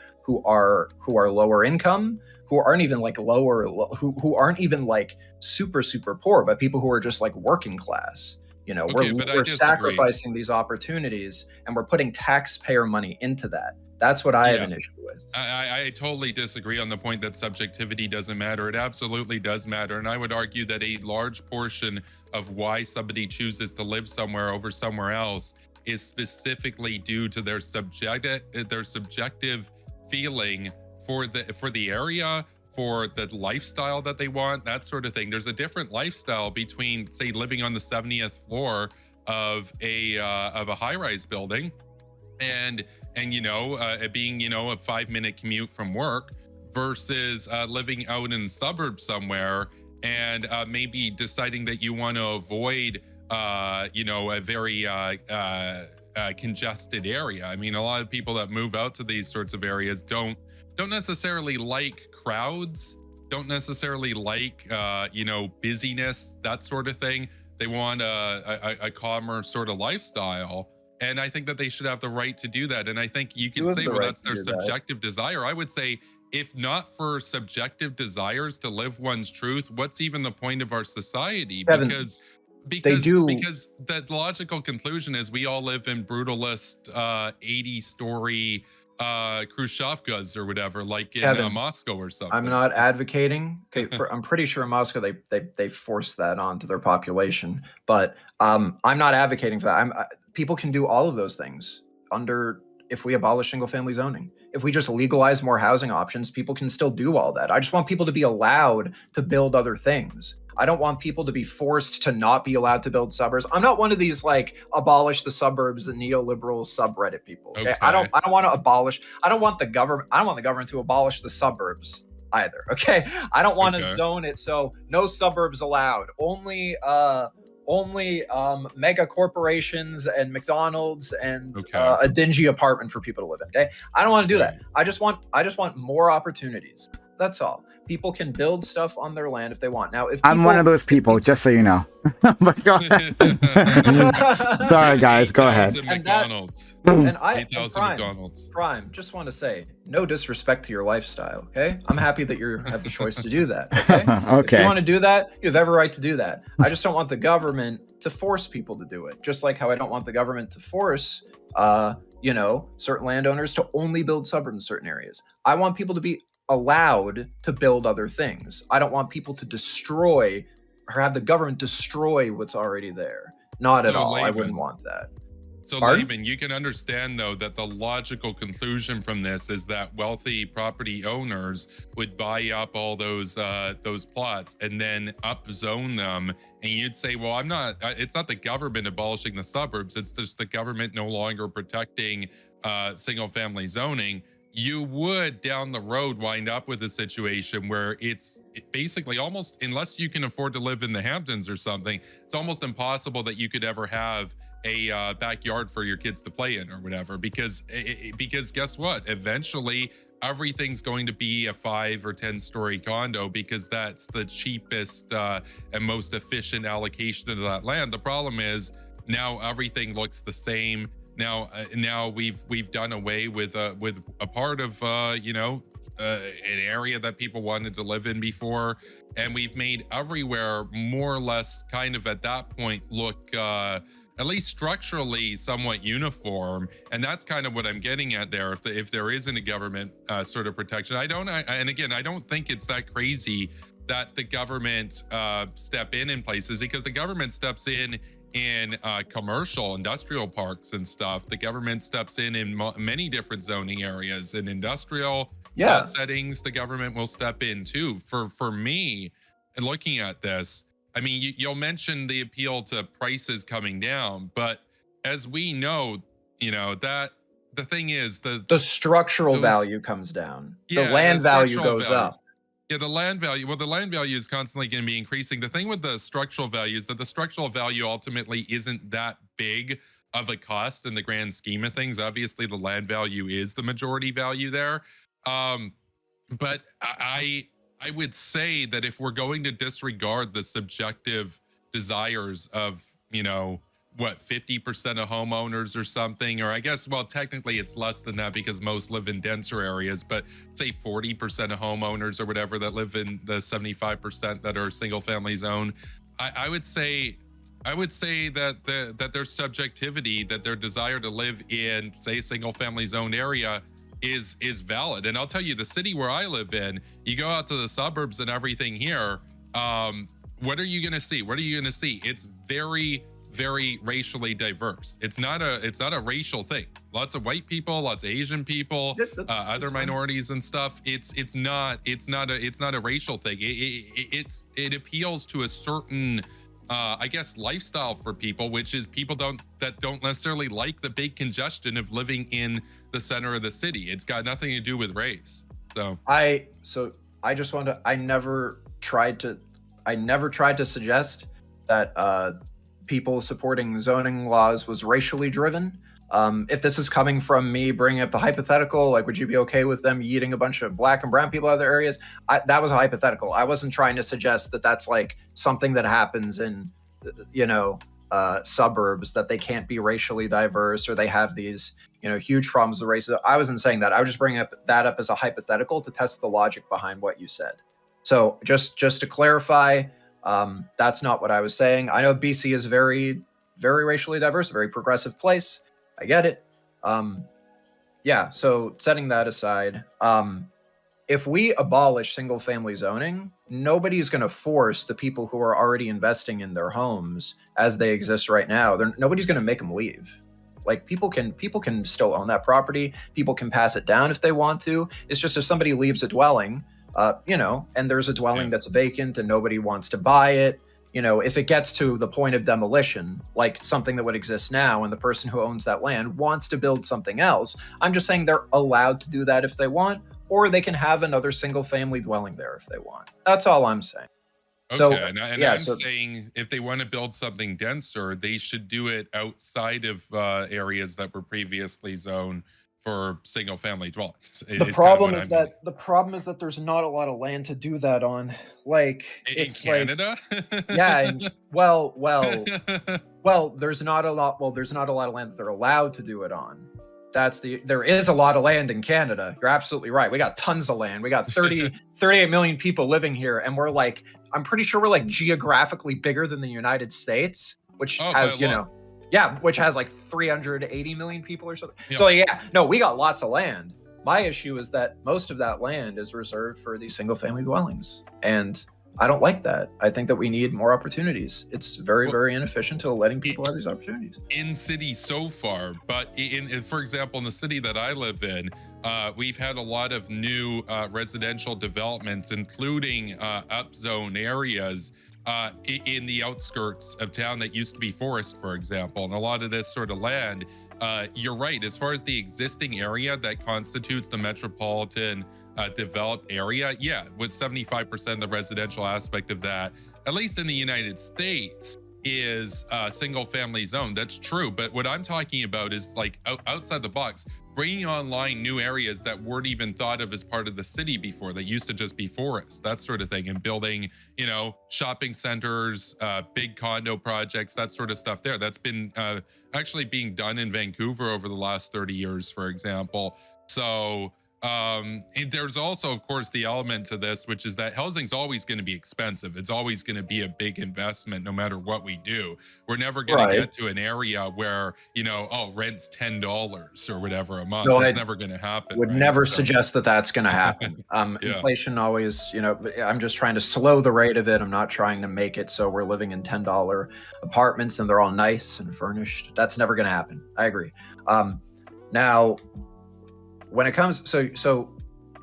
lower income, who aren't even like who aren't even like super poor, but people who are just like working class. Okay, but I We're disagree. sacrificing these opportunities and we're putting taxpayer money into that. That's what I have Yeah. an issue with. I totally disagree on the point that subjectivity doesn't matter. It absolutely does matter. And I would argue that a large portion of why somebody chooses to live somewhere over somewhere else is specifically due to their subjective feeling for the area, for the lifestyle that they want, that sort of thing. There's a different lifestyle between, say, living on the 70th floor of a high-rise building and it being a 5-minute commute from work versus living out in the suburbs somewhere and maybe deciding that you want to avoid a very congested area. I mean, a lot of people that move out to these sorts of areas don't necessarily like crowds, don't necessarily like busyness, that sort of thing. They want a calmer sort of lifestyle. And I think that they should have the right to do that. And I think you You could have say, the well, right that's to their do that. subjective desire. I would say, if not for subjective desires to live one's truth, what's even the point of our society? Kevin, Because they do. the logical conclusion is we all live in brutalist 80-story Khrushchevkas or whatever, like in Kevin, Moscow or something. I'm not advocating. Okay, I'm pretty sure in Moscow they forced that onto their population, but I'm not advocating for that. People can do all of those things if we abolish single family zoning. If we just legalize more housing options, people can still do all that. I just want people to be allowed to build other things. I don't want people to be forced to not be allowed to build suburbs. I'm not one of these like abolish the suburbs and neoliberal subreddit people. Okay? I don't want to abolish. I don't want the government to abolish the suburbs. either. Okay, I don't want to Okay. zone it so no suburbs allowed. Only mega corporations and McDonald's and Okay. a dingy apartment for people to live in. Okay, I don't want to do Right. that. I just want more opportunities. That's all. People can build stuff on their land if they want. Now, if I'm one of those people, just so you know. But go ahead. Sorry, guys. Go ahead. 8,000 McDonald's. And I 8,000 Prime, McDonald's. Prime, just want to say, no disrespect to your lifestyle, okay? I'm happy that you have the choice to do that, okay? Okay. If you want to do that, you have every right to do that. I just don't want the government to force people to do it. Just like how I don't want the government to force, certain landowners to only build suburbs in certain areas. I want people to be allowed to build other things. I don't want people to destroy or have the government destroy what's already there. Not at So, all. I Layman, wouldn't want that. So, Pardon? Layman, you can understand, though, that the logical conclusion from this is that wealthy property owners would buy up all those plots and then upzone them. And you'd say, well, it's not the government abolishing the suburbs. It's just the government no longer protecting single family zoning. You would down the road wind up with a situation where it basically almost, unless you can afford to live in the Hamptons or something, it's almost impossible that you could ever have a backyard for your kids to play in or whatever, because guess what? Eventually, everything's going to be a 5 or 10 story condo because that's the cheapest and most efficient allocation of that land. The problem is now everything looks the same. Now we've done away with a part of an area that people wanted to live in before, and we've made everywhere more or less kind of at that point look at least structurally somewhat uniform. And that's kind of what I'm getting at there. If there isn't a government sort of protection, I don't think it's that crazy that the government step in places, because the government steps in commercial industrial parks and stuff. The government steps in many different zoning areas. In industrial settings, the government will step in too. For me, and looking at this, I mean, you'll mention the appeal to prices coming down, but as we know, that the thing is the structural value comes down. Yeah, the land value goes up. Yeah, the land value is constantly going to be increasing. The thing with the structural value is that the structural value ultimately isn't that big of a cost in the grand scheme of things. Obviously, the land value is the majority value there. But I would say that if we're going to disregard the subjective desires of, 50% of homeowners or something, or I guess, well, technically it's less than that because most live in denser areas, but say 40% of homeowners or whatever that live in the 75% that are single family zone. I would say that their subjectivity, that their desire to live in, say, single family zone area is valid. And I'll tell you, the city where I live in, you go out to the suburbs and everything here, what are you going to see? It's very, very racially diverse. It's not a racial thing. Lots of white people, lots of Asian people, other minorities and stuff. It's not a racial thing. It appeals to a certain I guess lifestyle for people, which is people that don't necessarily like the big congestion of living in the center of the city. It's got nothing to do with race. I never tried to suggest that people supporting zoning laws was racially driven. If this is coming from me bringing up the hypothetical, like, would you be okay with them yeeting a bunch of black and brown people out of their areas? That was a hypothetical. I wasn't trying to suggest that that's like something that happens in, suburbs, that they can't be racially diverse or they have these, huge problems with racism. I wasn't saying that. I was just bringing that up as a hypothetical to test the logic behind what you said. So just to clarify, that's not what I was saying. I know BC is very, very racially diverse, a very progressive place. I get it. So setting that aside, if we abolish single family zoning, nobody's going to force the people who are already investing in their homes as they exist right now. Nobody's going to make them leave. Like, people can still own that property. People can pass it down if they want to. It's just if somebody leaves a dwelling, and there's a dwelling that's vacant and nobody wants to buy it, if it gets to the point of demolition, like something that would exist now, and the person who owns that land wants to build something else, I'm just saying they're allowed to do that if they want. or they can have another single family dwelling there if they want. That's all I'm saying. Okay, So, and I'm saying if they want to build something denser, they should do it outside of areas that were previously zoned for single-family dwellings. The problem is that there's not a lot of land to do that on. Like in Canada. Yeah, and well, there's not a lot. Well, there's not a lot of land that they're allowed to do it on. There is a lot of land in Canada. You're absolutely right. We got tons of land. We got 38 million people living here, and we're like, I'm pretty sure we're like geographically bigger than the United States, which has, which has like 380 million people or something. Yeah. So yeah, no, we got lots of land. My issue is that most of that land is reserved for these single family dwellings. And I don't like that. I think that we need more opportunities. It's very, very inefficient to letting people have these opportunities. In cities so far, but for example, in the city that I live in, we've had a lot of new residential developments, including upzone areas in the outskirts of town that used to be forest, for example. And a lot of this sort of land, you're right, as far as the existing area that constitutes the metropolitan developed area, yeah, with 75% of the residential aspect of that, at least in the United States, is single family zone. That's true. But what I'm talking about is like outside the box, bringing online new areas that weren't even thought of as part of the city before, that used to just be forests, that sort of thing, and building, shopping centers, big condo projects, that sort of stuff there. That's been actually being done in Vancouver over the last 30 years, for example. So there's also, of course, the element to this, which is that housing's always going to be expensive. It's always going to be a big investment, no matter what we do. We're never going to get to an area where, rent's $10 or whatever a month. That's never going to happen. Would never suggest that that's going to happen. Inflation always, I'm just trying to slow the rate of it. I'm not trying to make it so we're living in $10 apartments and they're all nice and furnished. That's never going to happen. I agree. Now, when it comes, so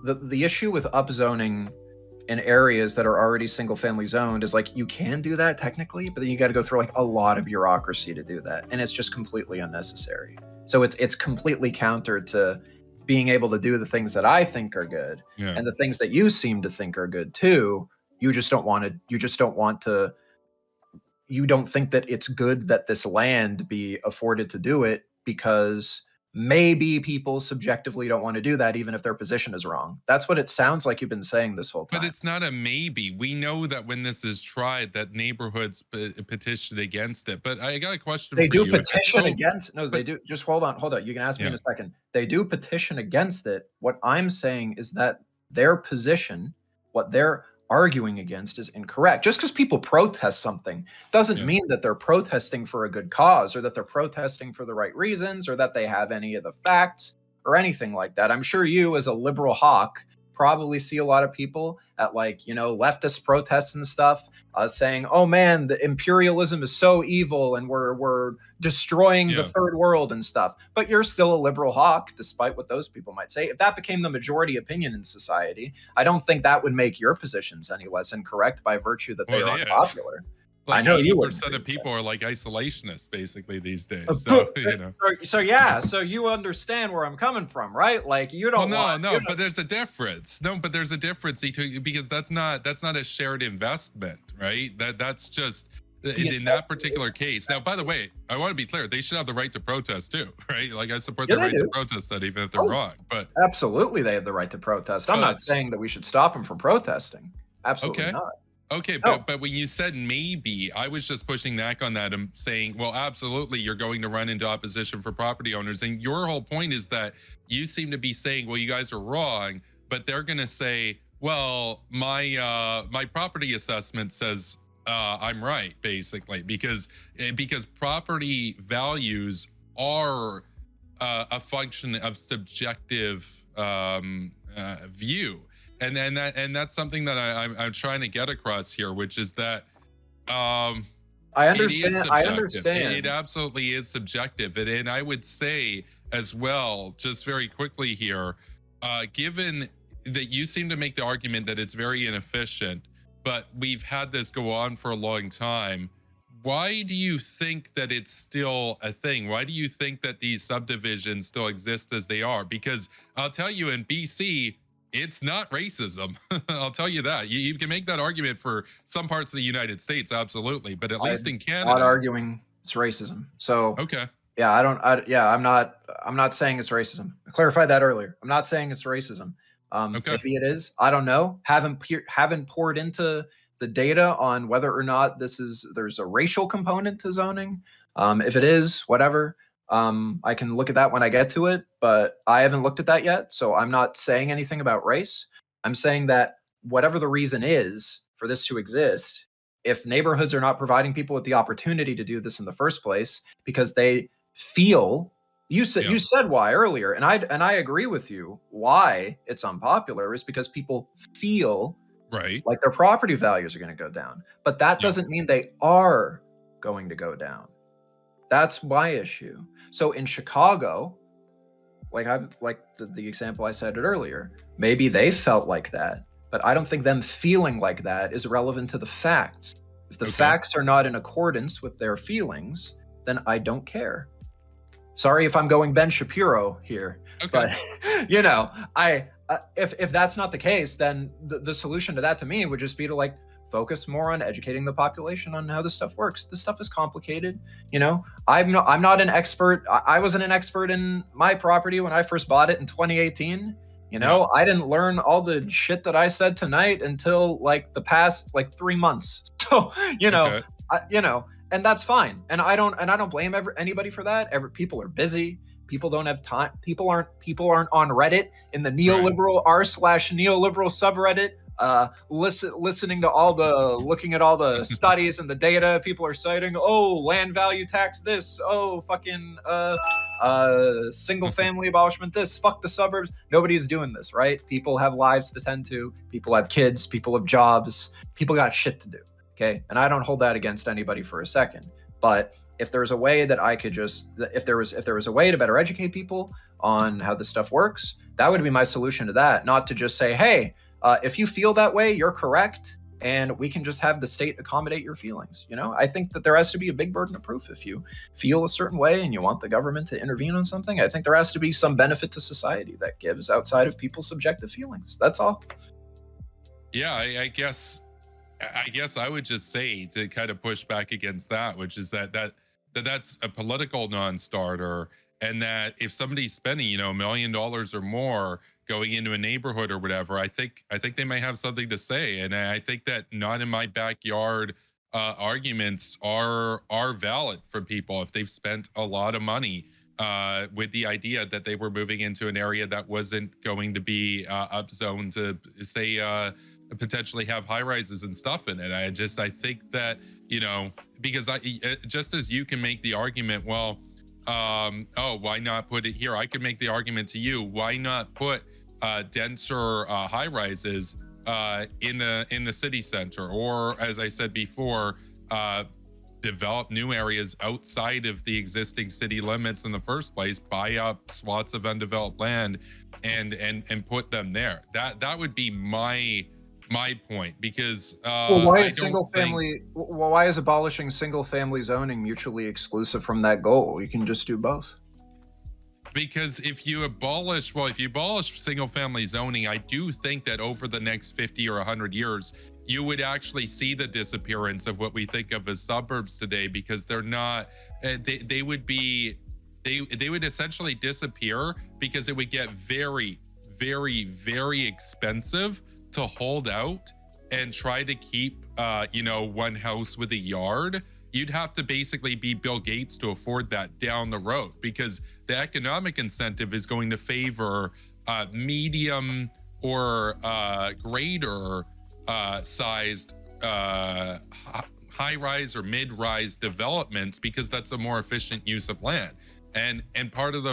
the issue with upzoning in areas that are already single family zoned is like, you can do that technically, but then you got to go through like a lot of bureaucracy to do that, and it's just completely unnecessary. So it's completely counter to being able to do the things that I think are good, and the things that you seem to think are good too. You don't think that it's good that this land be afforded to do it, because maybe people subjectively don't want to do that, even if their position is wrong. That's what it sounds like you've been saying this whole time. But it's not a maybe. We know that when this is tried, that neighborhoods petition against it. But I got a question for you. They do petition against. No, they do. Just hold on. You can ask me in a second. They do petition against it. What I'm saying is that their position, what they're arguing against, is incorrect. Just because people protest something doesn't mean that they're protesting for a good cause, or that they're protesting for the right reasons, or that they have any of the facts or anything like that. I'm sure you, as a liberal hawk, probably see a lot of people at leftist protests and stuff saying, oh man, the imperialism is so evil and we're destroying the third world and stuff. But you're still a liberal hawk, despite what those people might say. If that became the majority opinion in society, I don't think that would make your positions any less incorrect by virtue that they are unpopular. Like, I know 80% of people are like isolationists basically these days. So, so you understand where I'm coming from, right? Like, you don't but there's a difference. No, but there's a difference because that's not a shared investment, right? That's just in that particular case. Now, by the way, I want to be clear, they should have the right to protest too, right? Like, I support the right to protest that, even if they're wrong. But absolutely, they have the right to protest. I'm not saying that we should stop them from protesting. Absolutely not. Okay, but when you said maybe, I was just pushing back on that and saying, well, absolutely, you're going to run into opposition for property owners. And your whole point is that you seem to be saying, well, you guys are wrong, but they're going to say, well, my property assessment says I'm right, basically, because property values are a function of subjective view. And that's something that I'm trying to get across here, which is that I understand. It absolutely is subjective. And I would say as well, just very quickly here, given that you seem to make the argument that it's very inefficient, but we've had this go on for a long time, why do you think that it's still a thing? Why do you think that these subdivisions still exist as they are? Because I'll tell you, in BC, It's not racism. I'll tell you that. You can make that argument for some parts of the United States, absolutely, but at least I'm in not Canada. arguing it's racism. So Okay. yeah, I'm not saying it's racism. I clarified that earlier. I'm not saying it's racism. Okay. Maybe it is. I don't know. Haven't poured into the data on whether or not there's a racial component to zoning. If it is, whatever. I can look at that when I get to it, but I haven't looked at that yet. So I'm not saying anything about race. I'm saying that whatever the reason is for this to exist, if neighborhoods are not providing people with the opportunity to do this in the first place because they feel you said why earlier, and I agree with you. Why it's unpopular is because people feel Right. like their property values are going to go down, but that doesn't mean they are going to go down. That's my issue. So in Chicago, like the example I said earlier, maybe they felt like that, but I don't think them feeling like that is relevant to the facts. If the facts are not in accordance with their feelings, then I don't care. Sorry if I'm going Ben Shapiro here, but you know, if that's not the case, then the solution to that to me would just be to like focus more on educating the population on how this stuff works. This stuff is complicated. You know, I'm not an expert. I wasn't an expert in my property when I first bought it in 2018. You know, I didn't learn all the shit that I said tonight until like the past like 3 months. So, you know, and that's fine. And I don't blame anybody for that. People are busy. People don't have time. People aren't on Reddit in the neoliberal r/neoliberal subreddit listening to looking at all the studies and the data. People are citing, oh, land value tax this, oh, fucking single family abolishment this, fuck the suburbs. Nobody's doing this, right? People have lives to tend to, people have kids, people have jobs, people got shit to do. Okay. And I don't hold that against anybody for a second. But if there's a way that I could if there was a way to better educate people on how this stuff works, that would be my solution to that. Not to just say, hey, if you feel that way, you're correct, and we can just have the state accommodate your feelings. You know, I think that there has to be a big burden of proof. If you feel a certain way and you want the government to intervene on something, I think there has to be some benefit to society that gives outside of people's subjective feelings. That's all. Yeah, I guess I would just say, to kind of push back against that, which is that's a political non-starter, and that if somebody's spending, $1 million or more going into a neighborhood or whatever, I think they might have something to say. And I think that not in my backyard arguments are valid for people if they've spent a lot of money with the idea that they were moving into an area that wasn't going to be upzoned to, say, potentially have high rises and stuff in it. I think that, because just as you can make the argument, well, why not put it here? I could make the argument to you, why not put denser high rises in the city center, or as I said before, develop new areas outside of the existing city limits in the first place, buy up swaths of undeveloped land and put them there. That would be my point, because why is abolishing single family zoning mutually exclusive from that goal? You can just do both. Because if you abolish single family zoning, I do think that over the next 50 or 100 years, you would actually see the disappearance of what we think of as suburbs today, because they're not, they would essentially disappear, because it would get very, very, very expensive to hold out and try to keep one house with a yard. You'd have to basically be Bill Gates to afford that down the road, because the economic incentive is going to favor medium or greater sized high-rise or mid-rise developments, because that's a more efficient use of land. And part of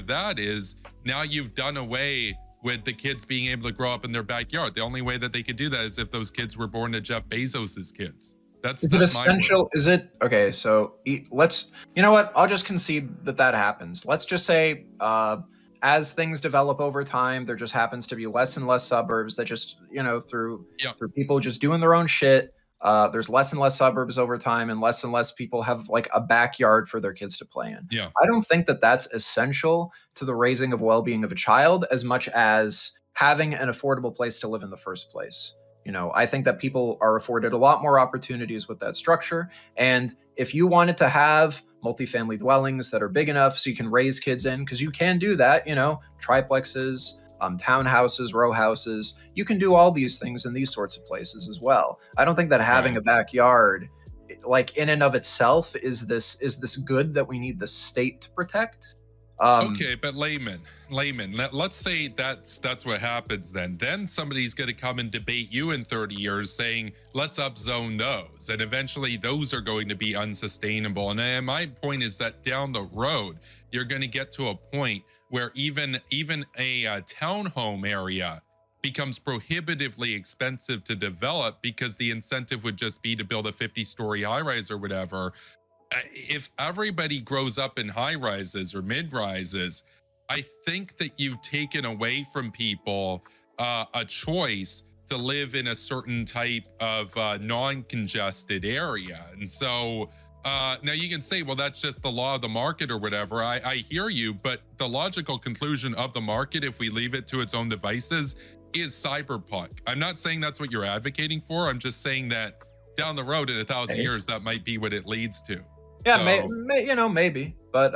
that is, now you've done away with the kids being able to grow up in their backyard. The only way that they could do that is if those kids were born to Jeff Bezos's kids. Is it essential? Is it okay? So let's, you know what? I'll just concede that happens. Let's just say, as things develop over time, there just happens to be less and less suburbs that just, through people just doing their own shit. There's less and less suburbs over time, and less people have like a backyard for their kids to play in. Yeah. I don't think that that's essential to the raising of well-being of a child as much as having an affordable place to live in the first place. You know, I think that people are afforded a lot more opportunities with that structure. And if you wanted to have multifamily dwellings that are big enough so you can raise kids in, because you can do that, you know, triplexes, townhouses, row houses, you can do all these things in these sorts of places as well. I don't think that having a backyard, like in and of itself, is this good that we need the state to protect. Okay, but layman, let's say that's what happens then somebody's going to come and debate you in 30 years saying let's upzone those, and eventually those are going to be unsustainable. And my point is that down the road you're going to get to a point where even a townhome area becomes prohibitively expensive to develop, because the incentive would just be to build a 50-story high-rise or whatever. If everybody grows up in high rises or mid rises, I think that you've taken away from people a choice to live in a certain type of non-congested area. And so now you can say, well, that's just the law of the market or whatever. I hear you, but the logical conclusion of the market, if we leave it to its own devices, is cyberpunk. I'm not saying that's what you're advocating for. I'm just saying that down the road in 1,000 years, that might be what it leads to. Yeah, you know, maybe, but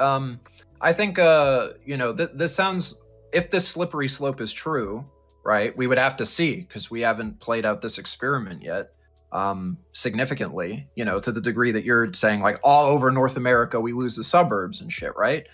I think you know, this sounds, if this slippery slope is true, right? We would have to see, because we haven't played out this experiment yet significantly, you know, to the degree that you're saying, like all over North America we lose the suburbs and shit, right?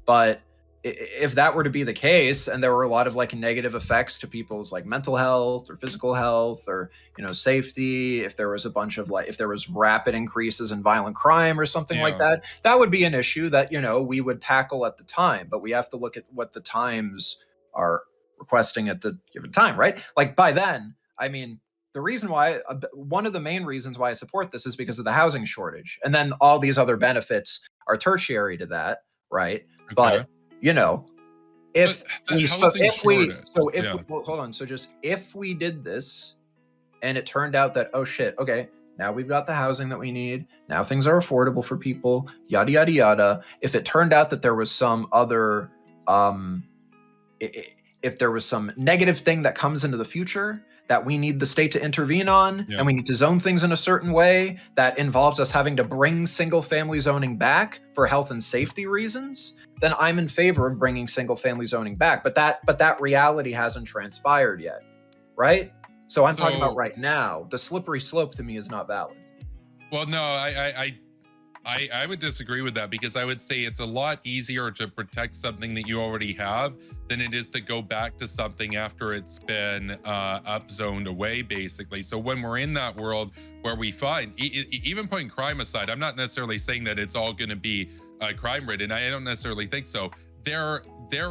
But if that were to be the case, and there were a lot of like negative effects to people's like mental health or physical health or, you know, safety, if there was a bunch of like, if there was rapid increases in violent crime or something like that, that would be an issue that, you know, we would tackle at the time. But we have to look at what the times are requesting at the given time, right? Like by then, I mean, the reason why, one of the main reasons why I support this is because of the housing shortage. And then all these other benefits are tertiary to that, right? Okay. But you know, if we did this and it turned out that, oh shit, okay, now we've got the housing that we need, now things are affordable for people, yada yada yada. If it turned out that there was some other if there was some negative thing that comes into the future that we need the state to intervene on, and we need to zone things in a certain way that involves us having to bring single family zoning back for health and safety reasons, then I'm in favor of bringing single family zoning back. But that reality hasn't transpired yet, right? So I'm talking about right now. The slippery slope to me is not valid. Well, no, I would disagree with that, because I would say it's a lot easier to protect something that you already have than it is to go back to something after it's been upzoned away, basically. So when we're in that world where we find, even putting crime aside, I'm not necessarily saying that it's all going to be crime ridden. I don't necessarily think so. There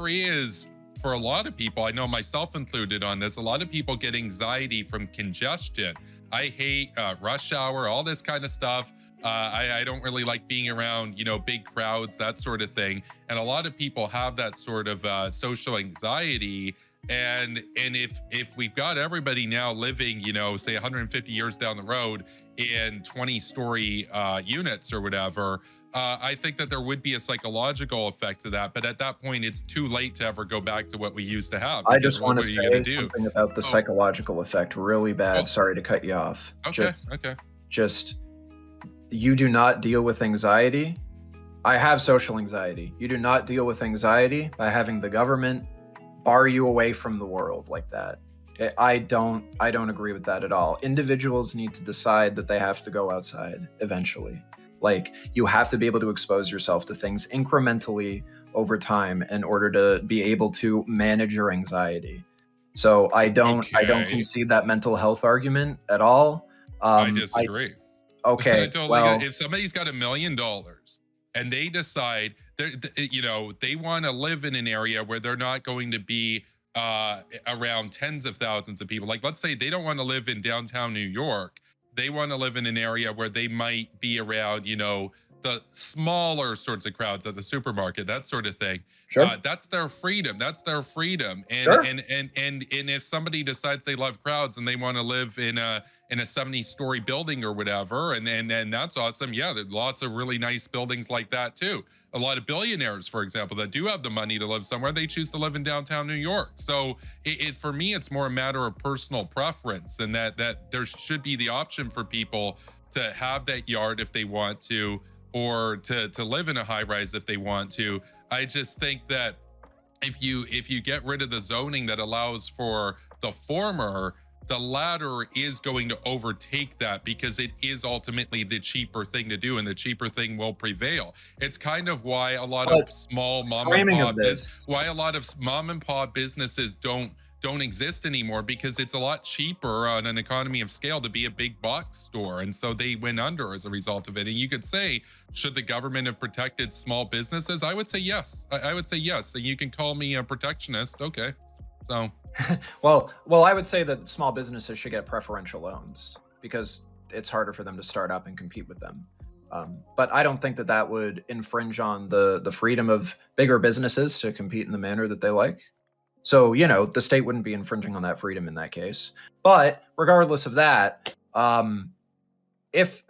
is, for a lot of people, I know myself included on this, a lot of people get anxiety from congestion. I hate rush hour, all this kind of stuff. I don't really like being around, you know, big crowds, that sort of thing. And a lot of people have that sort of social anxiety. And if we've got everybody now living, you know, say 150 years down the road in 20-story units or whatever, I think that there would be a psychological effect to that. But at that point, it's too late to ever go back to what we used to have. I just want to say something about the psychological effect really bad. Sorry to cut you off. Okay, Just you do not deal with anxiety. I have social anxiety. You do not deal with anxiety by having the government bar you away from the world like that. I don't agree with that at all. Individuals need to decide that they have to go outside eventually. Like, you have to be able to expose yourself to things incrementally over time in order to be able to manage your anxiety. So I don't concede that mental health argument at all. I disagree. Okay. If somebody's got $1 million and they decide they want to live in an area where they're not going to be around tens of thousands of people. Like, let's say they don't want to live in downtown New York. They want to live in an area where they might be around, the smaller sorts of crowds at the supermarket, that sort of thing. Sure. That's their freedom. That's their freedom. And Sure. and if somebody decides they love crowds and they want to live in a 70-story building or whatever, and that's awesome. Yeah, there's lots of really nice buildings like that too. A lot of billionaires, for example, that do have the money to live somewhere, they choose to live in downtown New York. So for me, it's more a matter of personal preference, and that there should be the option for people to have that yard if they want to, or to live in a high rise if they want to. I just think that if you get rid of the zoning that allows for the former, the latter is going to overtake that, because it is ultimately the cheaper thing to do, and the cheaper thing will prevail. It's kind of why a lot of small mom and pop businesses don't exist anymore, because it's a lot cheaper on an economy of scale to be a big box store, and so they went under as a result of it. And you could say, should the government have protected small businesses? I would say yes. I would say yes. And you can call me a protectionist, okay? So well, I would say that small businesses should get preferential loans, because it's harder for them to start up and compete with them. But I don't think that would infringe on the freedom of bigger businesses to compete in the manner that they like. So, the state wouldn't be infringing on that freedom in that case. But regardless of that, if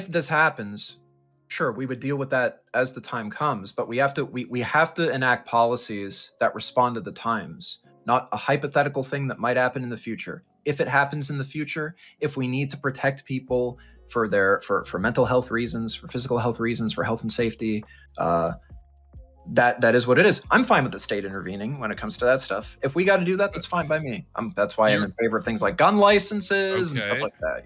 this happens, sure, we would deal with that as the time comes, but we have to enact policies that respond to the times, not a hypothetical thing that might happen in the future. If it happens in the future, if we need to protect people for mental health reasons, for physical health reasons, for health and safety, that is what it is. I'm fine with the state intervening when it comes to that stuff. If we got to do that, that's fine by me. That's why I'm in favor of things like gun licenses and stuff like that,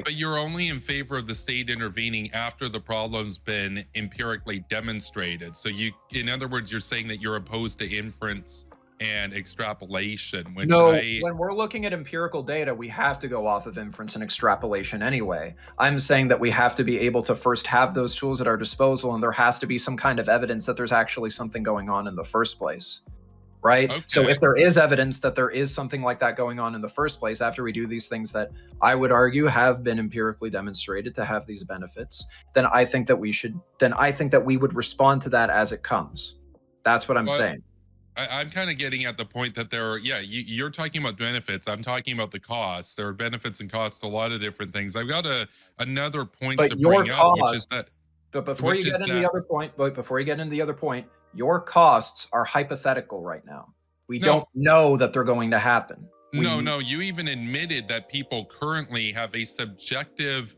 But you're only in favor of the state intervening after the problem's been empirically demonstrated. So in other words, you're saying that you're opposed to inference and extrapolation, which when we're looking at empirical data, we have to go off of inference and extrapolation anyway. I'm saying that we have to be able to first have those tools at our disposal, and there has to be some kind of evidence that there's actually something going on in the first place, right? Okay. So if there is evidence that there is something like that going on in the first place, after we do these things that I would argue have been empirically demonstrated to have these benefits, then I think that we would respond to that as it comes. That's what I'm saying. I'm kind of getting at the point that you're talking about benefits. I'm talking about the costs. There are benefits and costs to a lot of different things. I've got another point to bring up, which is that. But before you get into the other point, your costs are hypothetical right now. We don't know that they're going to happen. No, you even admitted that people currently have a subjective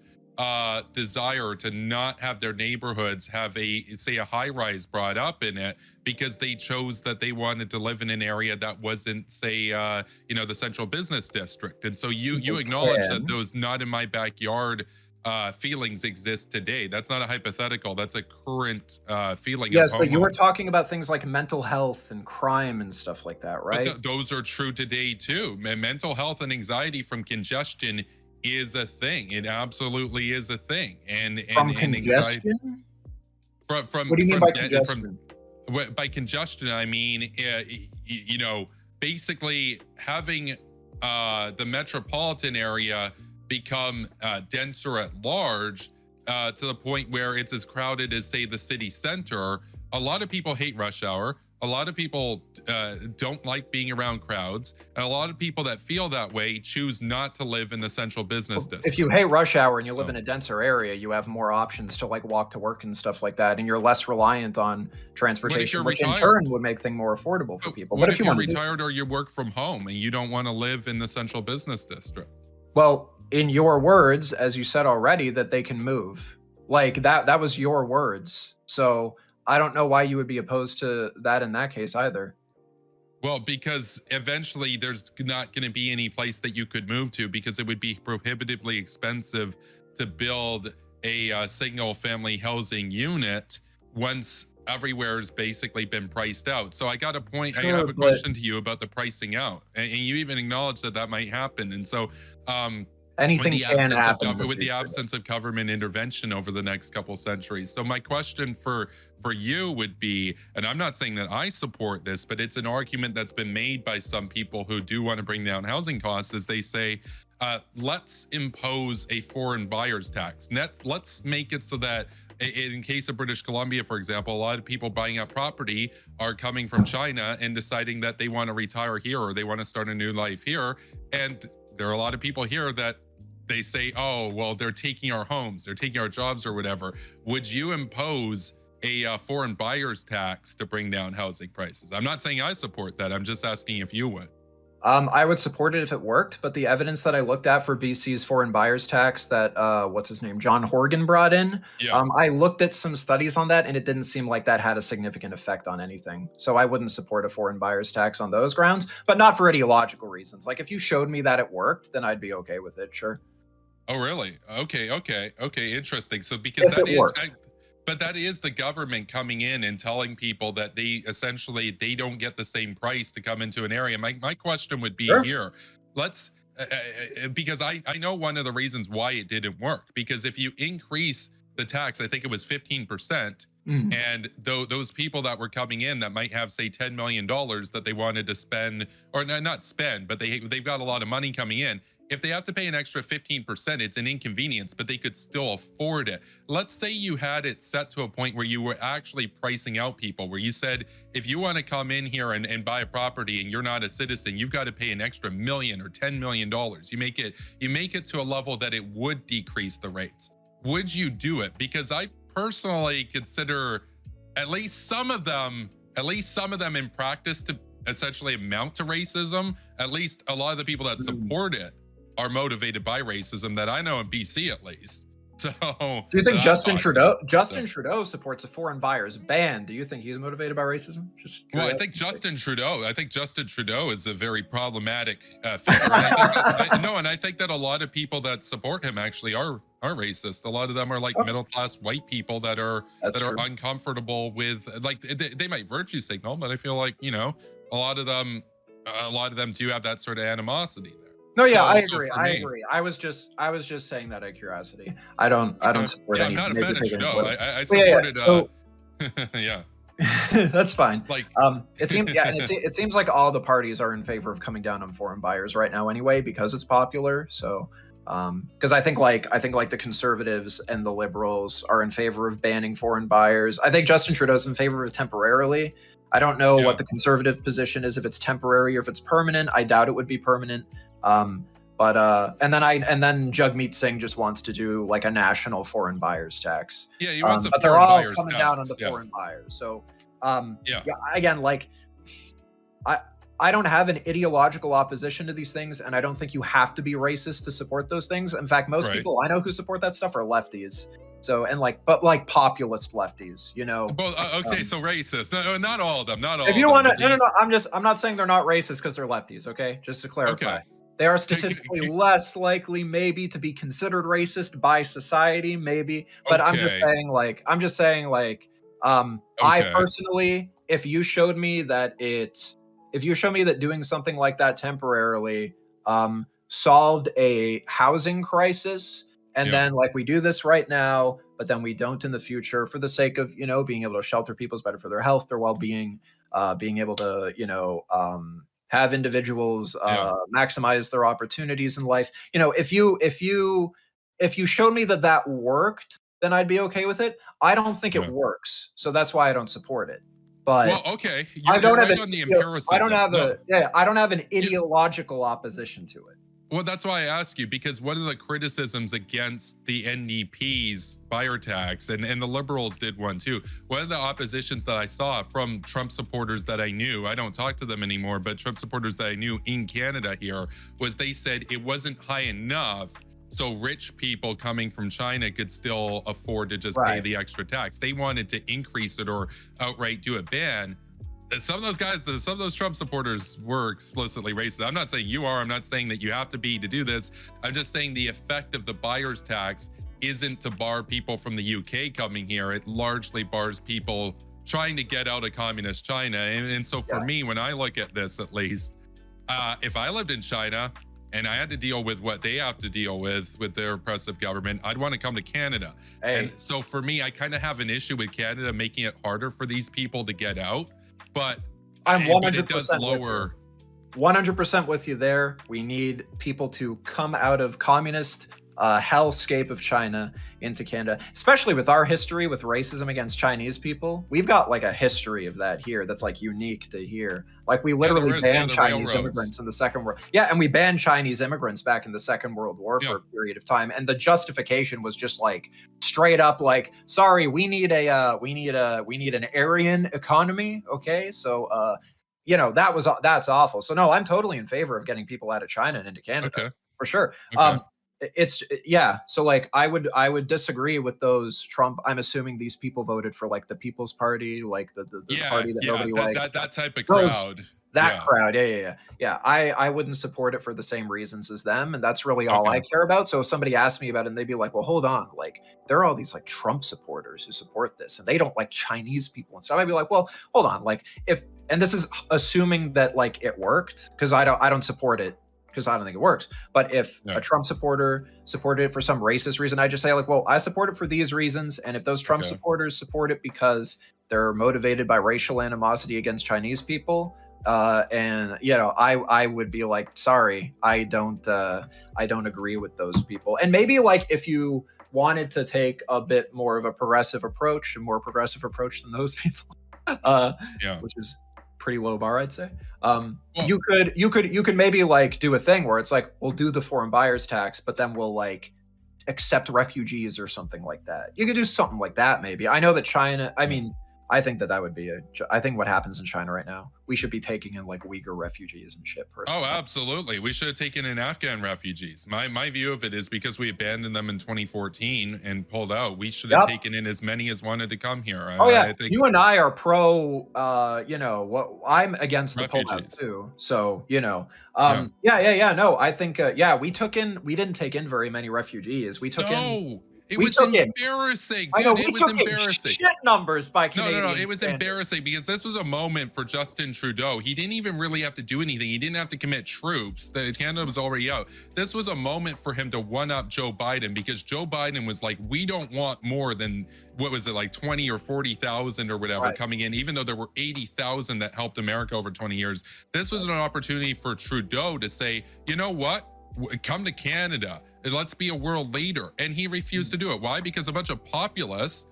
desire to not have their neighborhoods have a high-rise brought up in it, because they chose that they wanted to live in an area that wasn't, say, the central business district. And so you acknowledge that those not in my backyard feelings exist today. That's not a hypothetical. That's a current feeling. Yes, but you were talking about things like mental health and crime and stuff like that, right? But those are true today too. Mental health and anxiety from congestion is a thing. It absolutely is a thing. And congestion? From what do you mean by congestion? By congestion, I mean, basically having the metropolitan area become denser at large, to the point where it's as crowded as, say, the city center. A lot of people hate rush hour. A lot of people don't like being around crowds, and a lot of people that feel that way choose not to live in the central business district. If you hate rush hour and you live in a denser area, you have more options to walk to work and stuff like that, and you're less reliant on transportation, which in turn would make things more affordable for people. But if you're retired or you work from home and you don't want to live in the central business district? Well, in your words, as you said already, that they can move. That was your words. So I don't know why you would be opposed to that in that case either. Well, because eventually there's not going to be any place that you could move to, because it would be prohibitively expensive to build a single family housing unit once everywhere has basically been priced out. So I got a point. Sure, I have a question to you about the pricing out, and you even acknowledge that might happen. And so anything can happen in the with the future. absence of government intervention over the next couple centuries. So my question for you would be, and I'm not saying that I support this, but it's an argument that's been made by some people who do want to bring down housing costs, is they say, let's impose a foreign buyer's tax. Let's make it so that in case of British Columbia, for example, a lot of people buying up property are coming from China and deciding that they want to retire here or they want to start a new life here. And there are a lot of people here that they say, oh, well, they're taking our homes, they're taking our jobs or whatever. Would you impose a foreign buyer's tax to bring down housing prices? I'm not saying I support that. I'm just asking if you would. I would support it if it worked, but the evidence that I looked at for BC's foreign buyers tax that what's his name, John Horgan brought in, I looked at some studies on that and it didn't seem like that had a significant effect on anything. So I wouldn't support a foreign buyers tax on those grounds, but not for ideological reasons. Like if you showed me that it worked, then I'd be okay with it, sure. Oh, really? Okay, interesting. So because but that is the government coming in and telling people that they don't get the same price to come into an area. My question would be here. Let's because I know one of the reasons why it didn't work, because if you increase the tax, I think it was 15%, and those people that were coming in that might have say $10 million that they wanted to spend, or not spend, but they've got a lot of money coming in. If they have to pay an extra 15%, it's an inconvenience, but they could still afford it. Let's say you had it set to a point where you were actually pricing out people, where you said, if you want to come in here and buy a property and you're not a citizen, you've got to pay an extra $1 million or $10 million. You make it to a level that it would decrease the rates. Would you do it? Because I personally consider at least some of them in practice to essentially amount to racism. At least a lot of the people that support it are motivated by racism, that I know in BC at least. So do you think Justin Trudeau supports a foreign buyer's ban? Do you think he's motivated by racism? Well, I think Justin Trudeau is a very problematic figure. And I think that a lot of people that support him actually are racist. A lot of them are like middle class white people that are uncomfortable with, like, they might virtue signal, but I feel like, you know, a lot of them do have that sort of animosity there. No, yeah, I agree. I was just saying that out of curiosity. I don't support any. I'm not a fan of Trudeau. I supported. Yeah. That's fine. Like, it seems like all the parties are in favor of coming down on foreign buyers right now, anyway, because it's popular. So, because I think the Conservatives and the Liberals are in favor of banning foreign buyers. I think Justin Trudeau's in favor of it temporarily. I don't know what the Conservative position is, if it's temporary or if it's permanent. I doubt it would be permanent. And then Jagmeet Singh just wants to do like a national foreign buyers tax. Yeah, he wants but they're all coming down on the foreign buyers. So again, like I don't have an ideological opposition to these things, and I don't think you have to be racist to support those things. In fact, most people I know who support that stuff are lefties. So, but populist lefties, you know. Well, okay, so racist. No, not all of them. Not all. If you want to, no. I'm not saying they're not racist because they're lefties. Okay, just to clarify. Okay. They are statistically less likely, maybe, to be considered racist by society, maybe. But I'm just saying, I personally, if you showed me that doing something like that temporarily solved a housing crisis, and then like we do this right now, but then we don't in the future for the sake of, you know, being able to shelter people is better for their health, their well-being, being able to, you know, have individuals maximize their opportunities in life. You know, if you showed me that worked, then I'd be okay with it. I don't think it works, so that's why I don't support it. But I don't have an ideological opposition to it. Well, that's why I ask you, because one of the criticisms against the NDP's buyer tax, and the Liberals did one too, one of the oppositions that I saw from Trump supporters that I knew, I don't talk to them anymore, but Trump supporters that I knew in Canada here, was they said it wasn't high enough so rich people coming from China could still afford to just pay the extra tax. They wanted to increase it or outright do a ban. Some of those Trump supporters were explicitly racist. I'm not saying you are. I'm not saying that you have to be to do this. I'm just saying the effect of the buyer's tax isn't to bar people from the UK coming here. It largely bars people trying to get out of communist China. And so for me, when I look at this, at least, if I lived in China and I had to deal with what they have to deal with their oppressive government, I'd want to come to Canada. Hey. And so for me, I kind of have an issue with Canada making it harder for these people to get out. But I'm 100% but it does lower. 100% with you there. We need people to come out of communist hellscape of China into Canada, especially with our history with racism against Chinese people. We've got like a history of that here that's like unique to here. Like we literally banned Chinese immigrants in the Second World. Yeah, and we banned Chinese immigrants back in the Second World War for a period of time, and the justification was just like straight up like, sorry, we need an Aryan economy. Okay, so you know, that's awful. So no, I'm totally in favor of getting people out of China and into Canada for sure. Okay. It's so like I would disagree with those Trump. I'm assuming these people voted for like the People's Party, like the party that nobody liked. That type of crowd. Crowd, yeah. I wouldn't support it for the same reasons as them, and that's really all I care about. So if somebody asked me about it, and they'd be like, "Well, hold on, like there are all these like Trump supporters who support this, and they don't like Chinese people and stuff." I'd be like, "Well, hold on, like and this is assuming that like it worked, because I don't support it, because I don't think it works. But if a Trump supporter supported it for some racist reason, I just say like, well, I support it for these reasons. And if those Trump supporters support it because they're motivated by racial animosity against Chinese people, and you know, I would be like, sorry, I don't agree with those people. And maybe like if you wanted to take a bit more of a progressive approach, than those people, which is pretty low bar, I'd say. You could maybe like do a thing where it's like, we'll do the foreign buyers tax, but then we'll like accept refugees or something like that. You could do something like that maybe. I know that China, I mean, I think that would be I think what happens in China right now, we should be taking in like Uyghur refugees and shit. Personally. Oh, absolutely. We should have taken in Afghan refugees. My view of it is because we abandoned them in 2014 and pulled out, we should have taken in as many as wanted to come here. I think you and I are pro, you know, what I'm against the pullout too. So, you know, no, I think, we didn't take in very many refugees. We took in. It was embarrassing, dude. It was embarrassing. Shit numbers by Canadians. No. It was embarrassing because this was a moment for Justin Trudeau. He didn't even really have to do anything. He didn't have to commit troops. Canada was already out. This was a moment for him to one-up Joe Biden, because Joe Biden was like, we don't want more than, what was it, like 20 or 40,000 or whatever coming in, even though there were 80,000 that helped America over 20 years. This was an opportunity for Trudeau to say, you know what? Come to Canada. Let's be a world leader. And he refused to do it. Why? Because a bunch of populists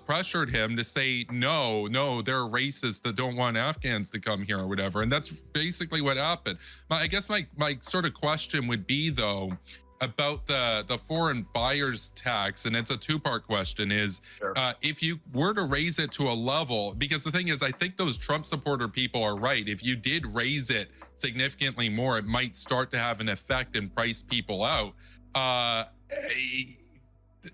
pressured him to say, no, there are racists that don't want Afghans to come here or whatever. And that's basically what happened. I guess my sort of question would be, though, about the foreign buyers tax, and it's a two-part question, is if you were to raise it to a level, because the thing is, I think those Trump supporter people are right. If you did raise it significantly more, it might start to have an effect and price people out.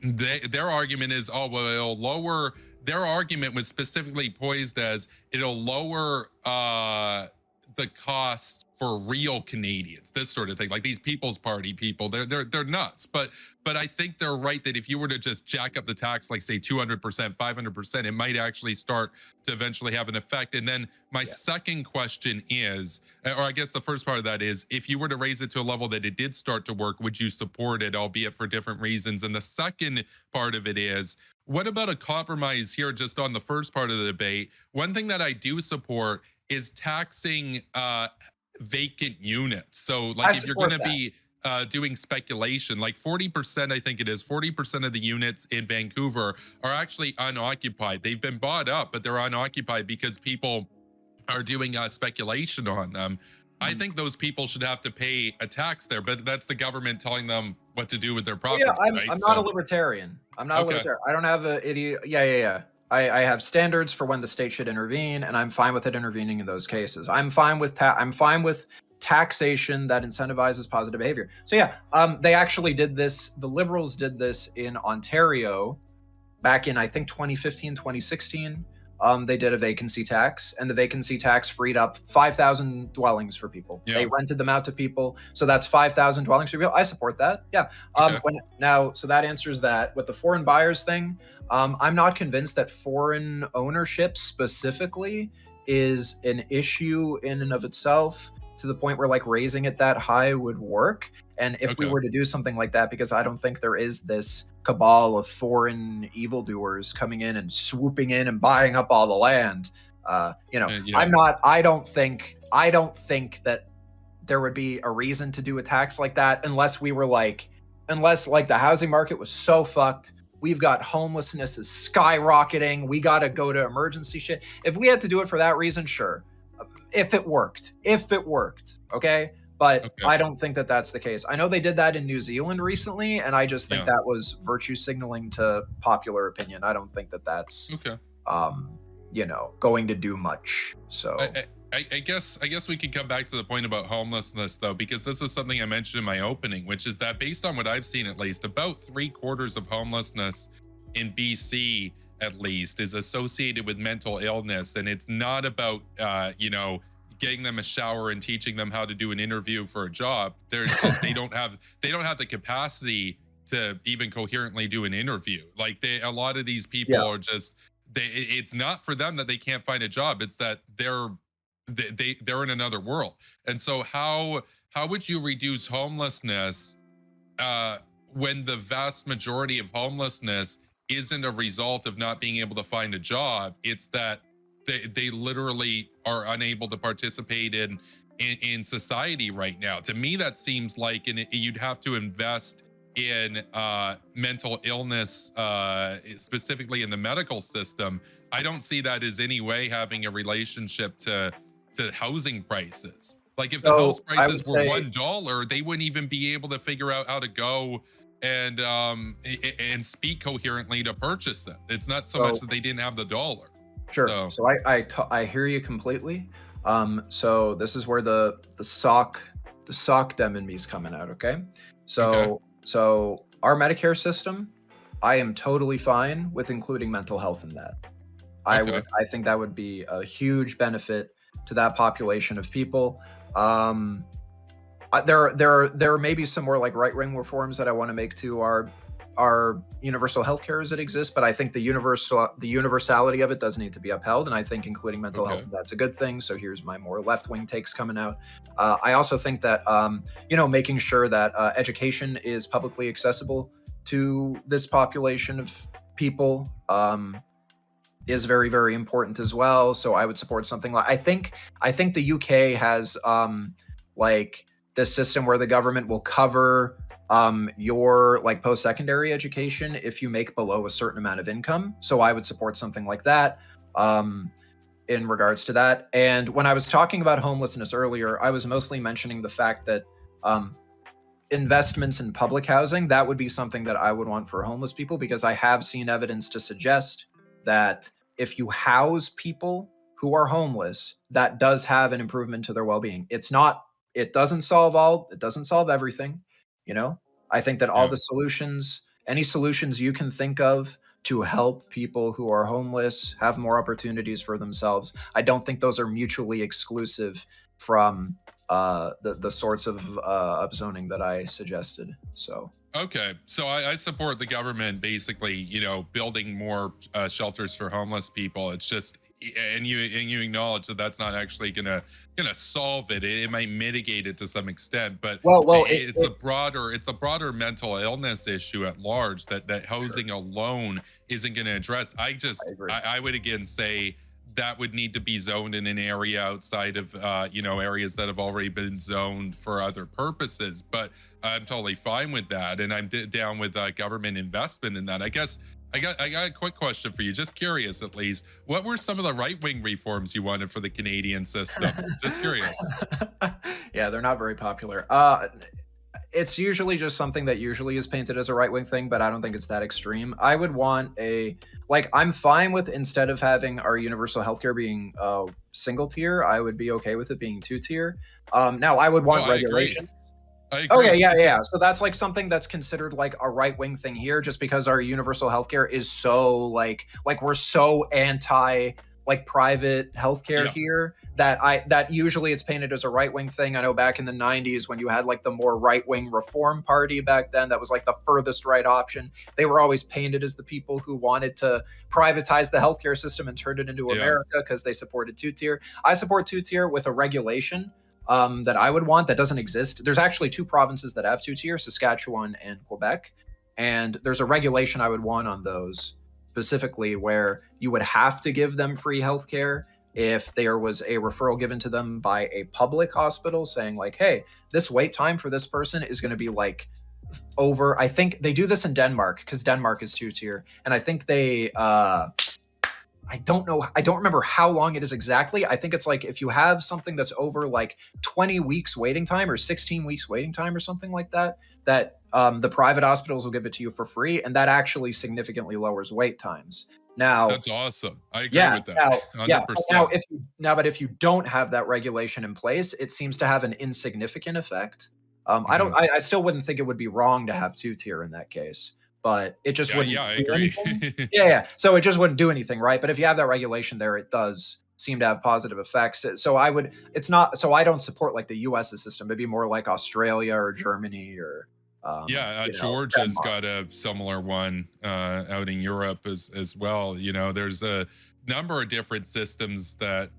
Their argument is, oh, well, it'll lower. Their argument was specifically poised as it'll lower the cost for real Canadians, this sort of thing, like these People's Party people. They're nuts, but I think they're right that if you were to just jack up the tax, like say 200%, 500%, it might actually start to eventually have an effect. And then my second question is, or I guess the first part of that is, if you were to raise it to a level that it did start to work, would you support it, albeit for different reasons? And the second part of it is, what about a compromise here just on the first part of the debate? One thing that I do support is taxing vacant units. So like if you're going to be doing speculation, like 40%, I think it is 40% of the units in Vancouver are actually unoccupied. They've been bought up, but they're unoccupied because people are doing speculation on them. I think those people should have to pay a tax there, but that's the government telling them what to do with their property. I'm not a libertarian. I'm not a libertarian. I don't have a idiot. Yeah. I have standards for when the state should intervene, and I'm fine with it intervening in those cases. I'm fine with taxation that incentivizes positive behavior. So they actually did this. The Liberals did this in Ontario back in, I think, 2015, 2016. They did a vacancy tax, and the vacancy tax freed up 5,000 dwellings for people. They rented them out to people. So that's 5,000 dwellings for people. I support that. Yeah. So that answers that. With the foreign buyers thing, I'm not convinced that foreign ownership specifically is an issue in and of itself. to the point where like raising it that high would work. And if we Okay. were to do something like that, because I don't think there is this cabal of foreign evildoers coming in and swooping in and buying up all the land. Yeah. I don't think that there would be a reason to do a tax like that unless the housing market was so fucked. We've got homelessness is skyrocketing. We got to go to emergency shit. If we had to do it for that reason, sure. If it worked, okay? But Okay. I don't think that that's the case. I know they did that in New Zealand recently, and I just think that was virtue signaling to popular opinion. I don't think that that's Okay. going to do much. So I guess we could come back to the point about homelessness though, because this is something I mentioned in my opening, which is that based on what I've seen, at least about 3/4 of homelessness in BC at least is associated with mental illness. And it's not about getting them a shower and teaching them how to do an interview for a job. They're just they don't have the capacity to even coherently do an interview. Like a lot of these people are just it's not for them that they can't find a job. It's that they're in another world. And so how would you reduce homelessness when the vast majority of homelessness isn't a result of not being able to find a job? It's that they literally are unable to participate in society right now. To me, that seems like you'd have to invest in mental illness, specifically in the medical system. I don't see that as any way having a relationship to housing prices. Like if the house prices were $1, they wouldn't even be able to figure out how to go and speak coherently to purchase it. It's not so much that they didn't have the dollar. Sure. So I hear you completely. So this is where the sock dem in me is coming out. Okay. So our Medicare system, I am totally fine with including mental health in that. I think that would be a huge benefit to that population of people. There may be some more like right-wing reforms that I want to make to our universal healthcare as it exists, but I think the universality of it does need to be upheld, and I think including mental health, that's a good thing. So here's my more left-wing takes coming out. I also think that making sure that education is publicly accessible to this population of people is very, very important as well. So I would support something like I think the UK has like this system where the government will cover your like post-secondary education if you make below a certain amount of income. So I would support something like that in regards to that. And when I was talking about homelessness earlier, I was mostly mentioning the fact that investments in public housing, that would be something that I would want for homeless people, because I have seen evidence to suggest that if you house people who are homeless, that does have an improvement to their well-being. It doesn't solve everything. I think that all the solutions, any solutions you can think of to help people who are homeless have more opportunities for themselves, I don't think those are mutually exclusive from the sorts of upzoning that I suggested. So okay, so I support the government basically, building more shelters for homeless people. It's just, and you acknowledge that that's not actually gonna solve it. It might mitigate it to some extent, but it's the broader mental illness issue at large that housing alone isn't going to address. I would again say that would need to be zoned in an area outside of areas that have already been zoned for other purposes. But I'm totally fine with that, and I'm down with government investment in that. I guess I got a quick question for you. Just curious, at least, what were some of the right-wing reforms you wanted for the Canadian system? Just curious. Yeah, they're not very popular. It's usually just something that usually is painted as a right-wing thing, but I don't think it's that extreme. I would want I'm fine with, instead of having our universal healthcare being single tier, I would be okay with it being 2-tier. Now I would want regulation. Okay, yeah. So that's like something that's considered like a right-wing thing here, just because our universal healthcare is so like we're so anti like private healthcare here that usually it's painted as a right-wing thing. I know back in the 90s when you had like the more right-wing Reform Party back then, that was like the furthest right option. They were always painted as the people who wanted to privatize the healthcare system and turn it into America because they supported 2-tier. I support 2-tier with a regulation. that I would want that doesn't exist. There's actually 2 provinces that have 2-tier, Saskatchewan and Quebec. And there's a regulation I would want on those specifically where you would have to give them free healthcare if there was a referral given to them by a public hospital saying like, hey, this wait time for this person is going to be like over, I think they do this in Denmark because Denmark is 2-tier. And I think they, I don't remember how long it is exactly. I think it's like if you have something that's over like 20 weeks waiting time or 16 weeks waiting time or something like that, that the private hospitals will give it to you for free. And that actually significantly lowers wait times. Now, that's awesome. I agree with that. Now, 100%. But if you don't have that regulation in place, it seems to have an insignificant effect. I still wouldn't think it would be wrong to have 2-tier in that case, but it just wouldn't I do agree. anything. So it just wouldn't do anything, right? But if you have that regulation there, it does seem to have positive effects. So I don't support like the US's system. It'd be more like Australia or Germany or Georgia's got a similar one out in Europe as well. You know, there's a number of different systems that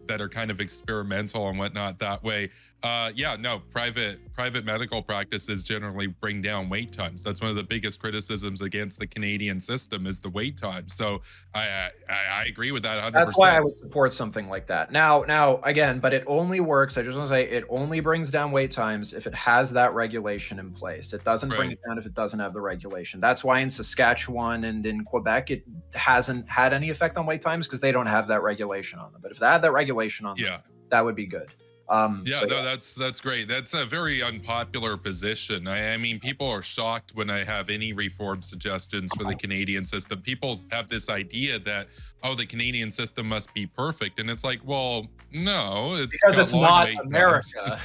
are kind of experimental and whatnot that way. Private medical practices generally bring down wait times. That's one of the biggest criticisms against the Canadian system is the wait time. So I agree with that 100%. That's why I would support something like that. Now again, but it only works. I just want to say it only brings down wait times if it has that regulation in place. It doesn't bring it down if it doesn't have the regulation. That's why in Saskatchewan and in Quebec, it hasn't had any effect on wait times because they don't have that regulation on them. But if they had that regulation on them, that would be good. That's great. That's a very unpopular position. I mean, people are shocked when I have any reform suggestions for the Canadian system. People have this idea that, the Canadian system must be perfect. And it's like, well, no, because it's not America.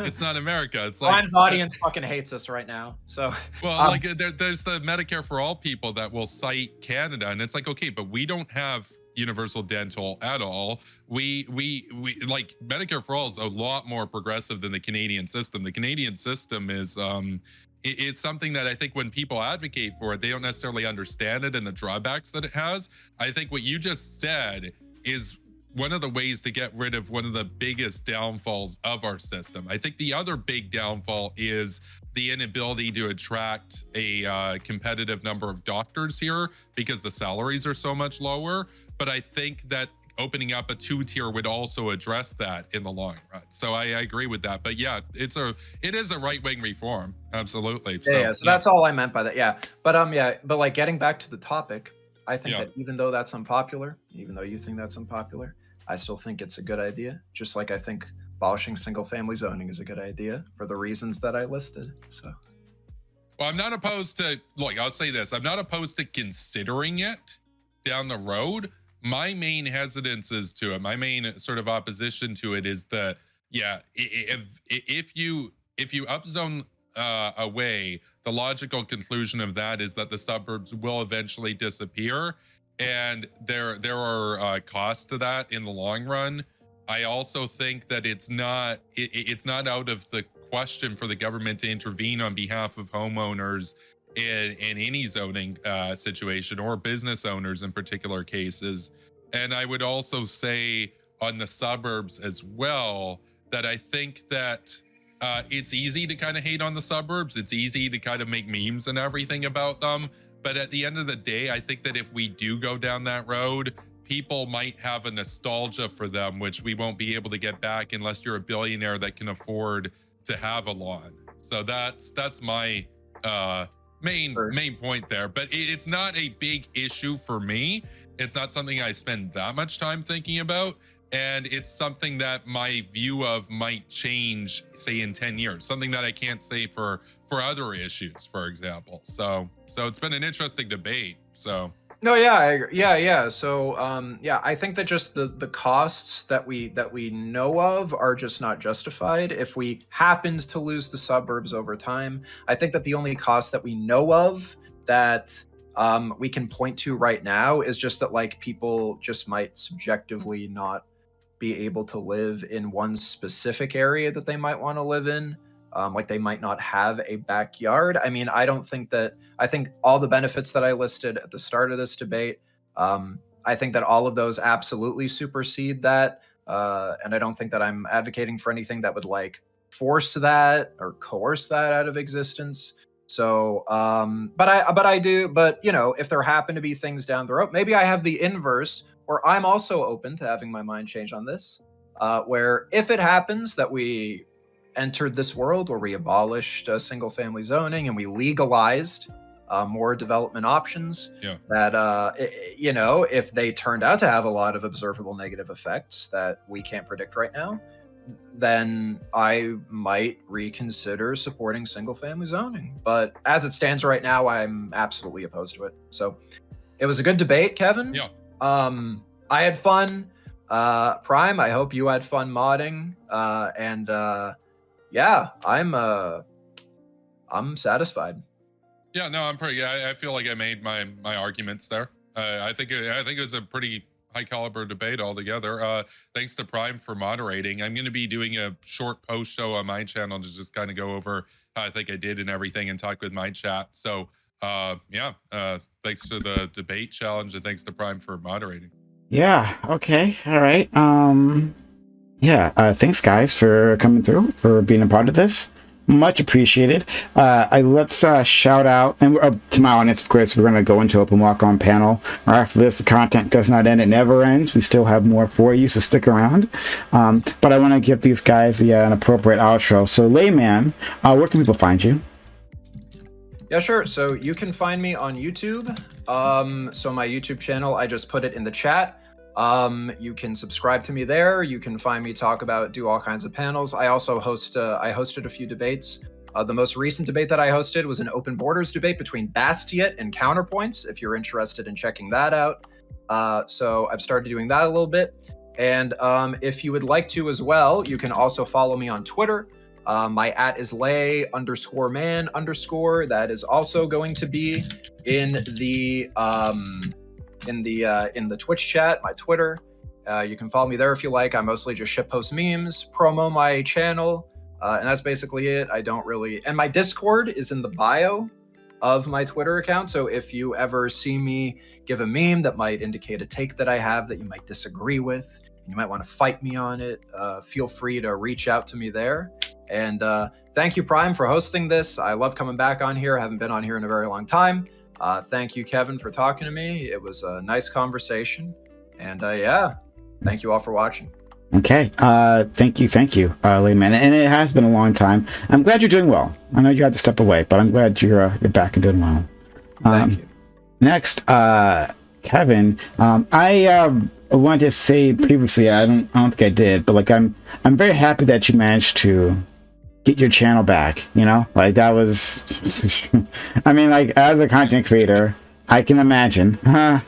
It's not America. It's like Prime's audience fucking hates us right now. So there's the Medicare for all people that will cite Canada, and it's like, okay, but we don't have universal dental at all. We like Medicare for all is a lot more progressive than the Canadian system. The Canadian system is it's something that I think when people advocate for it, they don't necessarily understand it and the drawbacks that it has. I think what you just said is one of the ways to get rid of one of the biggest downfalls of our system. I think the other big downfall is the inability to attract a competitive number of doctors here because the salaries are so much lower. But I think that opening up a 2-tier would also address that in the long run. So I agree with that. But yeah, it is a right-wing reform. Absolutely. So that's all I meant by that. But like getting back to the topic, I think that even though that's unpopular, even though you think that's unpopular, I still think it's a good idea. Just like I think abolishing single-family zoning is a good idea for the reasons that I listed. So. Well, I'm not opposed to, I'll say this. I'm not opposed to considering it down the road. My main hesitances to it, my main sort of opposition to it is that, if you upzone away, the logical conclusion of that is that the suburbs will eventually disappear, and there are costs to that in the long run. I also think that it's not out of the question for the government to intervene on behalf of homeowners in any zoning situation, or business owners in particular cases. And I would also say on the suburbs as well, that I think that it's easy to kind of hate on the suburbs. It's easy to kind of make memes and everything about them. But at the end of the day, I think that if we do go down that road, people might have a nostalgia for them, which we won't be able to get back unless you're a billionaire that can afford to have a lawn. So that's my main point there. But it's not a big issue for me. It's not something I spend that much time thinking about. And it's something that my view of might change, say, in 10 years, something that I can't say for other issues, for example. So it's been an interesting debate. So no, I agree. So I think that just the costs that we know of are just not justified. If we happened to lose the suburbs over time, I think that the only cost that we know of that we can point to right now is just that like people just might subjectively not be able to live in one specific area that they might want to live in. Like they might not have a backyard. I mean, I think all the benefits that I listed at the start of this debate, I think that all of those absolutely supersede that. and I don't think that I'm advocating for anything that would like force that or coerce that out of existence. So, but I do, but you know, if there happen to be things down the road, maybe I have the inverse, where I'm also open to having my mind change on this. Where if it happens that we entered this world where we abolished single family zoning and we legalized more development options, that you know, if they turned out to have a lot of observable negative effects that we can't predict right now, then I might reconsider supporting single family zoning. But as it stands right now, I'm absolutely opposed to it. So it was a good debate, Kevin. Yeah. I had fun. Prime, I hope you had fun modding. And yeah, I'm satisfied. Yeah, no, I'm pretty. I feel like I made my arguments there. I think it was a pretty high caliber debate altogether. Thanks to Prime for moderating. I'm going to be doing a short post show on my channel to just kind of go over how I think I did and everything and talk with my chat. So yeah, thanks for the debate challenge and thanks to Prime for moderating. Yeah. Okay. All right. Yeah. Thanks, guys, for coming through, for being a part of this. Much appreciated. Let's shout out, and to my audience, of course, we're going to go into open walk-on panel. Right after this, the content does not end; it never ends. We still have more for you, so stick around. But I want to give these guys an appropriate outro. So, Layman, where can people find you? Yeah, sure. So you can find me on YouTube. So my YouTube channel, I just put it in the chat. You can subscribe to me there. You can find me do all kinds of panels. I also hosted a few debates. The most recent debate that I hosted was an open borders debate between Bastiat and Counterpoints, if you're interested in checking that out. So I've started doing that a little bit. And if you would like to as well, you can also follow me on Twitter. My @ is lay_man_. That is also going to be in the Twitch chat, my Twitter. You can follow me there if you like. I mostly just shitpost memes, promo my channel, and that's basically it. I don't really, and my Discord is in the bio of my Twitter account. So if you ever see me give a meme that might indicate a take that I have that you might disagree with, and you might want to fight me on it, feel free to reach out to me there. And thank you, Prime, for hosting this. I love coming back on here. I haven't been on here in a very long time. Thank you, Kevin, for talking to me. It was a nice conversation. And yeah, thank you all for watching. Okay. Thank you, Layman. And it has been a long time. I'm glad you're doing well. I know you had to step away, but I'm glad you're back and doing well. Thank you. Next, Kevin. I wanted to say previously, I don't think I did, but like I'm very happy that you managed to get your channel back, you know, like that was I mean, like as a content creator, I can imagine how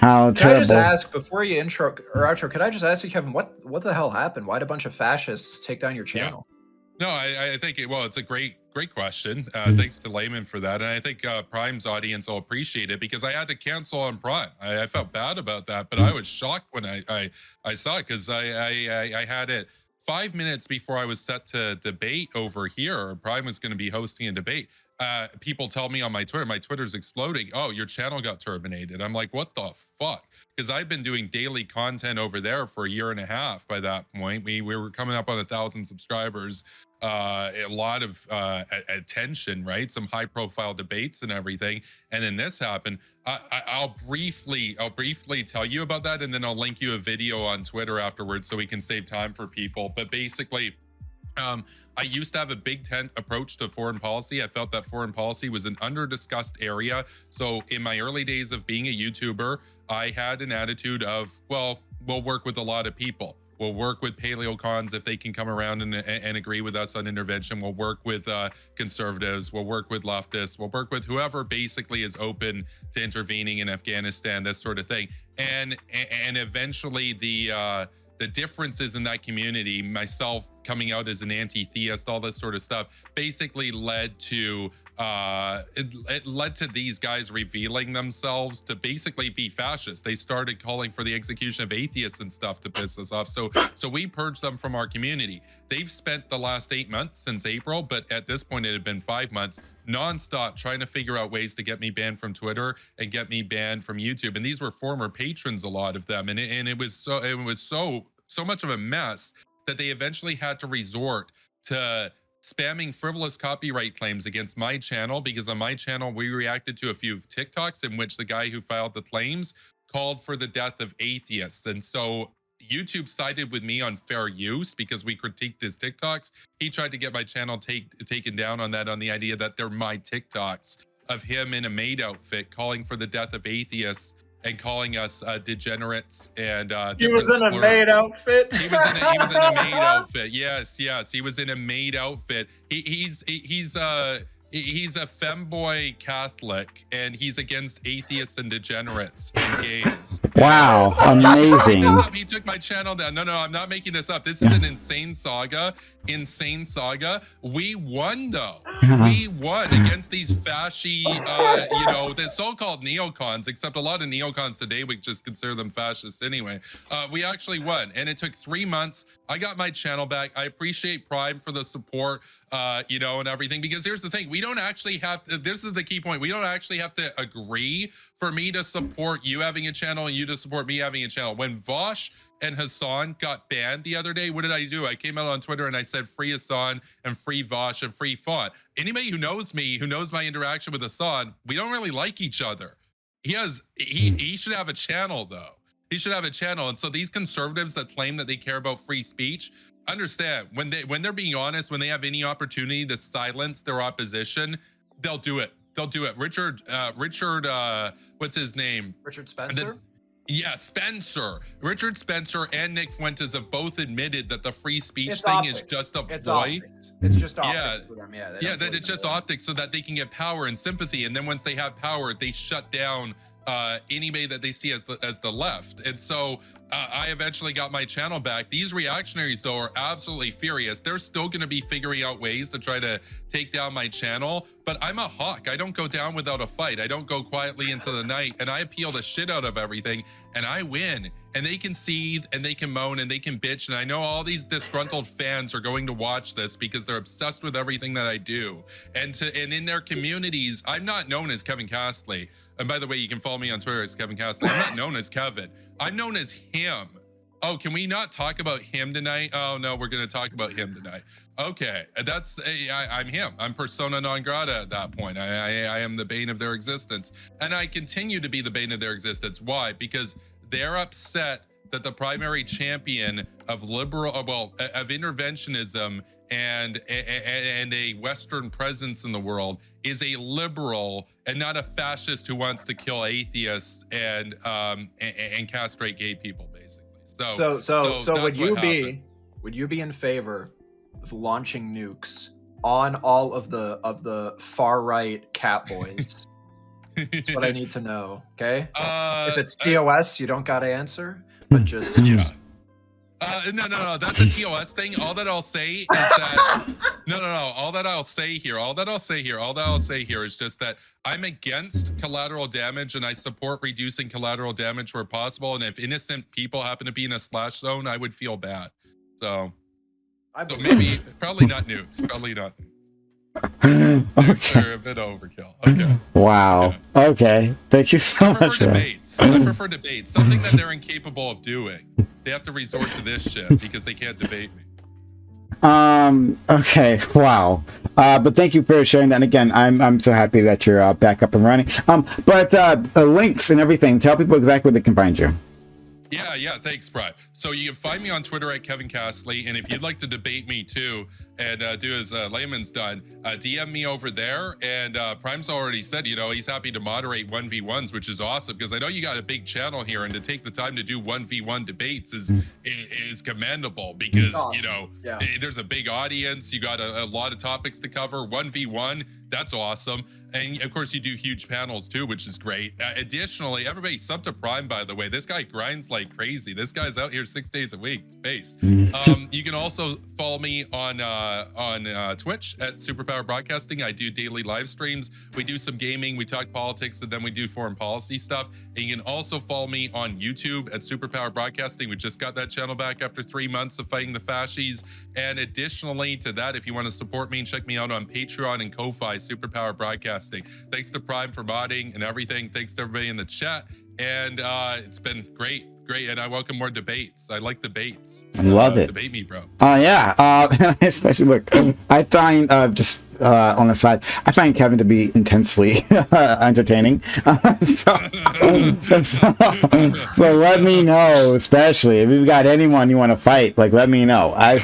terrible. Can I just ask, before you intro or outro, could I just ask you, Kevin, what the hell happened? Why'd a bunch of fascists take down your channel? Yeah. No, I think it's a great question. Thanks to Layman for that, and I think Prime's audience will appreciate it, because I had to cancel on Prime. I felt bad about that, but I was shocked when I saw it, because I had it 5 minutes before I was set to debate over here. Prime was going to be hosting a debate. People tell me on my Twitter's exploding. Oh, your channel got terminated. I'm like, what the fuck? Because I've been doing daily content over there for a year and a half. By that point, we were coming up on 1,000 subscribers. A lot of attention, right? Some high profile debates and everything. And then this happened. I'll briefly tell you about that, and then I'll link you a video on Twitter afterwards so we can save time for people. But basically, I used to have a big tent approach to foreign policy. I felt that foreign policy was an under-discussed area. So in my early days of being a YouTuber, I had an attitude of, well, we'll work with a lot of people. We'll work with paleocons if they can come around and agree with us on intervention. We'll work with conservatives. We'll work with leftists. We'll work with whoever basically is open to intervening in Afghanistan, this sort of thing. And eventually the differences in that community, myself coming out as an anti-theist, all this sort of stuff, basically led to it led to these guys revealing themselves to basically be fascists. They started calling for the execution of atheists and stuff to piss us off. So we purged them from our community. They've spent the last 8 months since April, but at this point it had been 5 months, nonstop trying to figure out ways to get me banned from Twitter and get me banned from YouTube. And these were former patrons, a lot of them, and it was so so much of a mess that they eventually had to resort to spamming frivolous copyright claims against my channel, because on my channel we reacted to a few TikToks in which the guy who filed the claims called for the death of atheists. And so YouTube sided with me on fair use because we critiqued his TikToks. He tried to get my channel taken down on that, on the idea that they're my TikToks of him in a maid outfit calling for the death of atheists and calling us degenerates and he was in a maid outfit. He was in a maid outfit. Yes, he was in a maid outfit. He's a femboy Catholic, and he's against atheists and degenerates and gays. Wow, amazing. He took my channel down. No, I'm not making this up. This is an insane saga. We won, though. We won against these fasci, the so-called neocons, except a lot of neocons today would just consider them fascists anyway. We actually won, and it took 3 months. I got my channel back. I appreciate Prime for the support, and everything, because here's the thing. We don't actually have to, this is the key point. We don't actually have to agree for me to support you having a channel and you to support me having a channel. When Vosh and Hassan got banned the other day, what did I do? I came out on Twitter and I said free Hassan and free Vosh and free Font. Anybody who knows me, who knows my interaction with Hassan, we don't really like each other. He should have a channel, though. He should have a channel. And so these conservatives that claim that they care about free speech, understand, when they're being honest, when they have any opportunity to silence their opposition, they'll do it. Richard, what's his name? Richard Spencer? Spencer. Richard Spencer and Nick Fuentes have both admitted that the free speech It's thing optics. is just a It's ploy. optics. It's just optics for them. That it's just optics so that they can get power and sympathy. And then once they have power, they shut down anybody that they see as the left. And so I eventually got my channel back. These reactionaries, though, are absolutely furious. They're still going to be figuring out ways to try to take down my channel, but I'm a hawk. I don't go down without a fight. I don't go quietly into the night, and I appeal the shit out of everything, and I win. And they can seethe and they can moan and they can bitch, and I know all these disgruntled fans are going to watch this because they're obsessed with everything that I do. And in their communities, I'm not known as Kevin Castley. And by the way, you can follow me on Twitter as Kevin Castley. I'm not known as Kevin. I'm known as him. Oh, can we not talk about him tonight? Oh no, we're going to talk about him tonight. Okay, I'm him. I'm persona non grata at that point. I am the bane of their existence, and I continue to be the bane of their existence. Why? Because they're upset that the primary champion of of interventionism and a Western presence in the world is a liberal and not a fascist who wants to kill atheists and castrate gay people, basically. So would you be in favor of launching nukes on all of the far right cat boys? That's what I need to know. Okay. If it's TOS, you don't got to answer, but just No. That's a TOS thing. All that I'll say is that All that I'll say here is just that I'm against collateral damage, and I support reducing collateral damage where possible. And if innocent people happen to be in a slash zone, I would feel bad. So probably not nukes. Probably not. Nukes are a bit overkill. Okay. Wow. Yeah. Okay. Thank you so much. I prefer debates. Something that they're incapable of doing. They have to resort to this shit because they can't debate me. Okay. Wow. But thank you for sharing that. And again, I'm so happy that you're back up and running. But links and everything. Tell people exactly where they can find you. Yeah, thanks, Brian. So you can find me on Twitter at Kevin Castley, and if you'd like to debate me too and do as Layman's done, DM me over there. And Prime's already said, he's happy to moderate 1v1s, which is awesome because I know you got a big channel here, and to take the time to do 1v1 debates is commendable because awesome. There's a big audience, you got a lot of topics to cover. 1v1, that's awesome. And of course, you do huge panels too, which is great. Additionally, everybody sub to Prime, by the way. This guy grinds like crazy. This guy's out here 6 days a week. It's based. You can also follow me on Twitch at Superpower Broadcasting. I do daily live streams. We do some gaming, we talk politics, and then we do foreign policy stuff. And you can also follow me on YouTube at Superpower Broadcasting. We just got that channel back after 3 months of fighting the fascies. And additionally to that, if you want to support me, check me out on Patreon and Ko-Fi, Superpower Broadcasting. Thanks to Prime for modding and everything. Thanks to everybody in the chat. and it's been great, and I welcome more debates. I like debates. I love it. Debate me, bro. Yeah. Especially look, I find just on the side, I find Kevin to be intensely entertaining. So let me know, especially if you've got anyone you want to fight. Like, let me know. I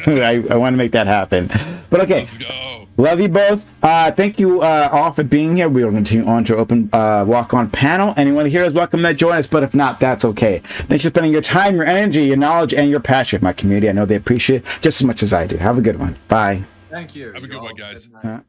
want to make that happen. But okay. Let's go. Love you both. Thank you all for being here. We will continue on to open walk-on panel. Anyone here is welcome to join us, but if not, that's okay. Thanks for spending your time, your energy, your knowledge, and your passion with my community. I know they appreciate it just as much as I do. Have a good one. Bye. Thank you. Have a good one, guys. Good night.